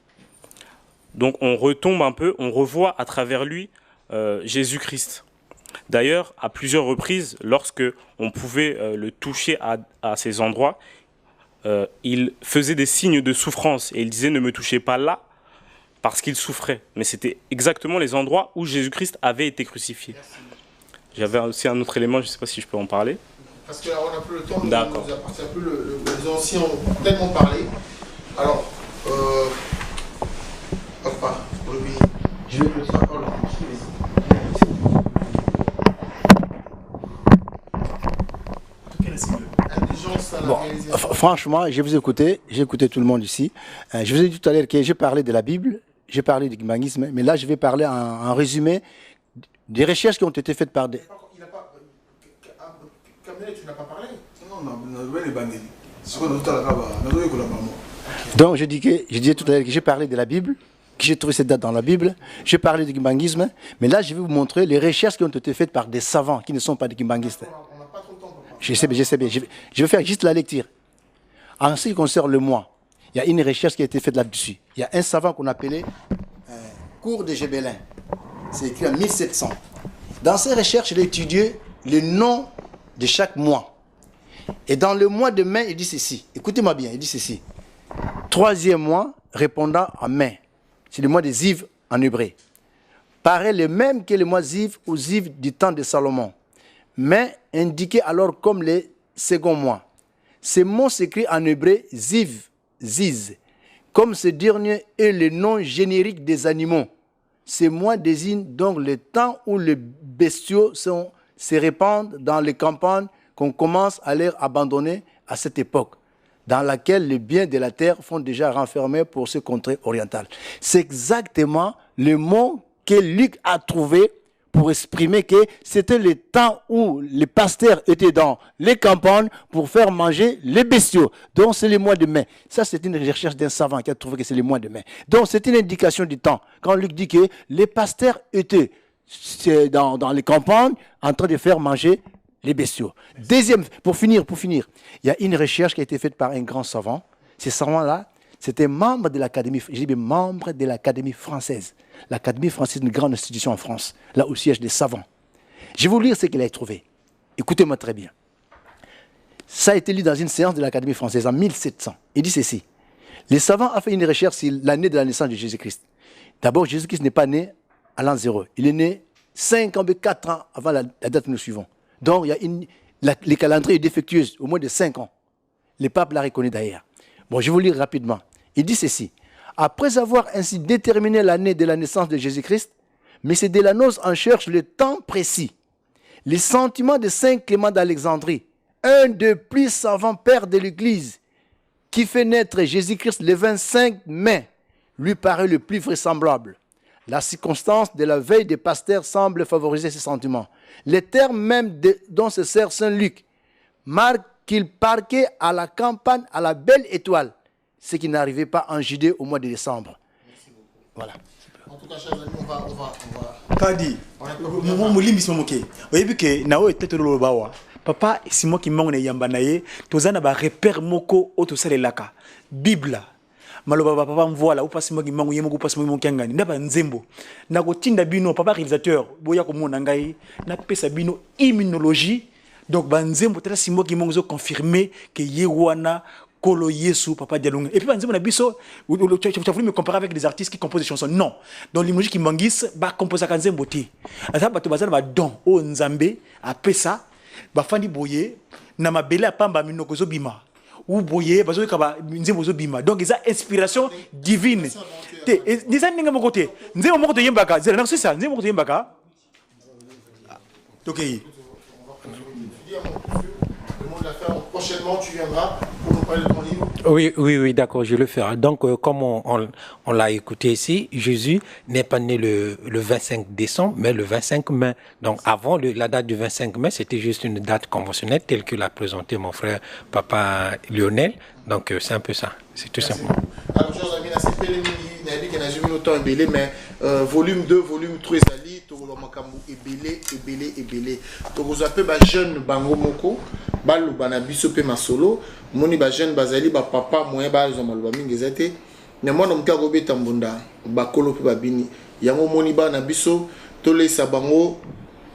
Donc on retombe un peu, on revoit à travers lui Jésus-Christ. D'ailleurs, à plusieurs reprises, lorsque on pouvait le toucher à ces endroits, il faisait des signes de souffrance et il disait « ne me touchez pas là », parce qu'il souffrait. Mais c'était exactement les endroits où Jésus-Christ avait été crucifié. J'avais aussi un autre élément, je ne sais pas si je peux en parler. Parce que là, on n'a plus le temps, nous D'accord. appartient plus, les anciens ont tellement parlé. Alors, je vais te faire parole. Bon, franchement, je vous écouté, j'ai écouté tout le monde ici. Je vous ai dit tout à l'heure que j'ai parlé de la Bible, j'ai parlé du kimbanguisme, mais là je vais parler en résumé des recherches qui ont été faites par des... Tu n'as pas parlé? Donc je disais tout à l'heure que j'ai parlé de la Bible, que j'ai trouvé cette date dans la Bible, j'ai parlé du kimbanguisme, mais là je vais vous montrer les recherches qui ont été faites par des savants qui ne sont pas des kimbanguistes. Je sais bien. Je vais faire juste la lecture. En ce qui concerne le mois, il y a une recherche qui a été faite là-dessus. Il y a un savant qu'on appelait Cours de Gébelin. C'est écrit en 1700. Dans ces recherches, il a étudié le nom de chaque mois. Et dans le mois de mai, il dit ceci. Écoutez-moi bien, il dit ceci. 3e mois, répondant à mai. C'est le mois des Ziv en hébreu. Paraît le même que le mois Ziv ou Ziv du temps de Salomon, mais indiqué alors comme les seconds mois. Ce mot s'écrit en hébreu Ziv, Ziz, comme ce dernier est le nom générique des animaux. Ces mois désignent donc le temps où les bestiaux se répandent dans les campagnes qu'on commence à les abandonner à cette époque, dans laquelle les biens de la terre font déjà renfermer pour ces contrées orientales. C'est exactement le mot que Luc a trouvé pour exprimer que c'était le temps où les pasteurs étaient dans les campagnes pour faire manger les bestiaux. Donc c'est le mois de mai. Ça, c'est une recherche d'un savant qui a trouvé que c'est le mois de mai. Donc c'est une indication du temps. Quand Luc dit que les pasteurs étaient dans les campagnes en train de faire manger les bestiaux. Deuxième, pour finir, il y a une recherche qui a été faite par un grand savant. Ces savants-là, c'était membre de l'Académie, je dis membre de l'Académie française. L'Académie française est une grande institution en France, là où siègent des savants. Je vais vous lire ce qu'il a trouvé. Écoutez-moi très bien. Ça a été lu dans une séance de l'Académie française en 1700. Il dit ceci. Les savants ont fait une recherche sur l'année de la naissance de Jésus-Christ. D'abord, Jésus-Christ n'est pas né à l'an 0. Il est né 54 ans avant la date que nous suivons. Donc, il y a les calendriers défectueux, au moins de 5 ans. Les papes la reconnaissent d'ailleurs. Bon, je vais vous lire rapidement. Il dit ceci. Après avoir ainsi déterminé l'année de la naissance de Jésus-Christ, M. Delanos en cherche le temps précis. Les sentiments de Saint Clément d'Alexandrie, un des plus savants pères de l'Église, qui fait naître Jésus-Christ le 25 mai, lui paraît le plus vraisemblable. La circonstance de la veille des pasteurs semble favoriser ces sentiments. Les termes même dont se sert Saint Luc marquent qu'il parquait à la campagne à la belle étoile, ce qui n'arrivait pas en Judée au mois de décembre. Voilà. En tout cas, chers amis, on va... Kadi, papa, c'est moi qui m'en ai yambanaye, tozana ba repère moko otosalelaka. Bible. Maloba papa mvoila, ou passe moi qui m'en yemo, ou passe moi qui m'en n'a pas nzembo. Na gotinda bino, papa réalisateur, boya comme mon angai, na pesa bino immunologie. Donc, banzembo, peut-être si moi qui m'ont confirmé que Yewana, Kolo Yesu, Papa Dialunga. Et puis, banzembo, tu as voulu me comparer avec des artistes qui composent des chansons. Non. Dans l'image qui manguisse, bah, compose à Kanzembo. Attends, tu vas don, oh, Nzambe, à Pessa, bah, Fandi Boye, Nama Bele à Pamba, Minokozo Bima. Ou Boye, Bazo Kaba, Nzembo Bima. Donc, ils ont inspiration divine. Des amis de mon côté. Nzembo Moko de Yembaka. C'est ça, Nzembo de Yembaka. Ok. Prochainement, tu viendras pour nous parler de ton livre. Oui, d'accord, je vais le faire. Donc, comme on l'a écouté ici, Jésus n'est pas né le 25 décembre, mais le 25 mai. Donc, avant la date du 25 mai, c'était juste une date conventionnelle telle que l'a présenté mon frère, Papa Lionel. Donc, c'est un peu ça. C'est tout simplement. Alors, chers amis, mais volume 2, volume 3, ebele tokozo pe ba jeune bango moko balu bana biso pe masolo moni ba jeune bazali ba papa moyen ba zo maluba mingi zete ne mwana mka go beta mbunda ba kolo pe babini yango moni bana biso tolesa bango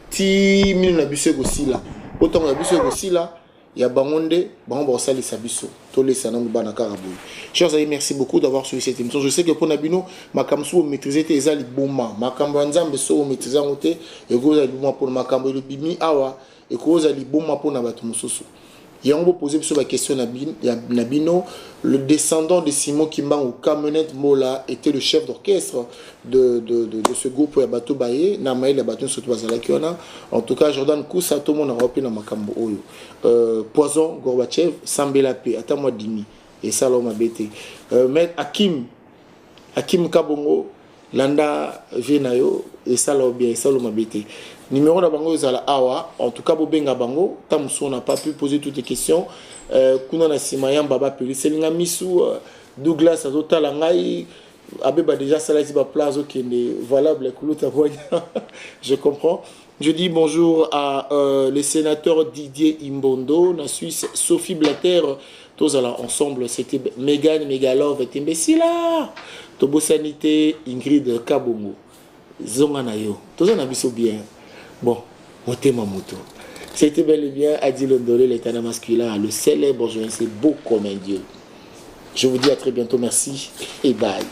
ti minu na biso gosila otongo na biso gosila ya bangonde bango ba sali sabiso tolesa na mbana karaboy. Chers amis, merci beaucoup d'avoir suivi cette émission. Je sais que pour Nabino, makamsu maîtriser tes ezali bomba, makambo nzambe so maîtriser ngote et go za bomba pour makambo le bimi awa et go za bomba pour na batu mususu. Yango poser sur la question Nabino, le descendant de Simon Kimbangu Kamenet Mola était le chef d'orchestre de ce groupe ya bato baye na maïla bato surtout bazala kiona. En tout cas, Jordan Kousa tout le monde a repris na makambo oyo. Poison Gorbachev Sambela P ata moi dimi et ça l'homme a bêté. Mais Hakim Kabongo Landa Venayo et ça l'homme bien et ça l'homme a bêté. Numéro de bango zala awa en tout cas bobenga bango tamso n'a pas pu poser toutes les questions kuna na simayam baba peli selinga misu Douglas azotala ngai abeba déjà ça là ici ba place qui est valable kuluta voya. Je comprends. Je dis bonjour à le sénateur Didier Imbondo, la Suisse Sophie Blatter, tous là ensemble, c'était Megan Megalov et Imbécila, Tobo Sanité, Ingrid Kabongo, Zonganayo, tous en abisso bien. Bon, moté ma moto. C'était bel et bien Adi Londolé, l'éternel masculin, le célèbre journaliste, c'est beau comme un dieu. Je vous dis à très bientôt, merci et bye.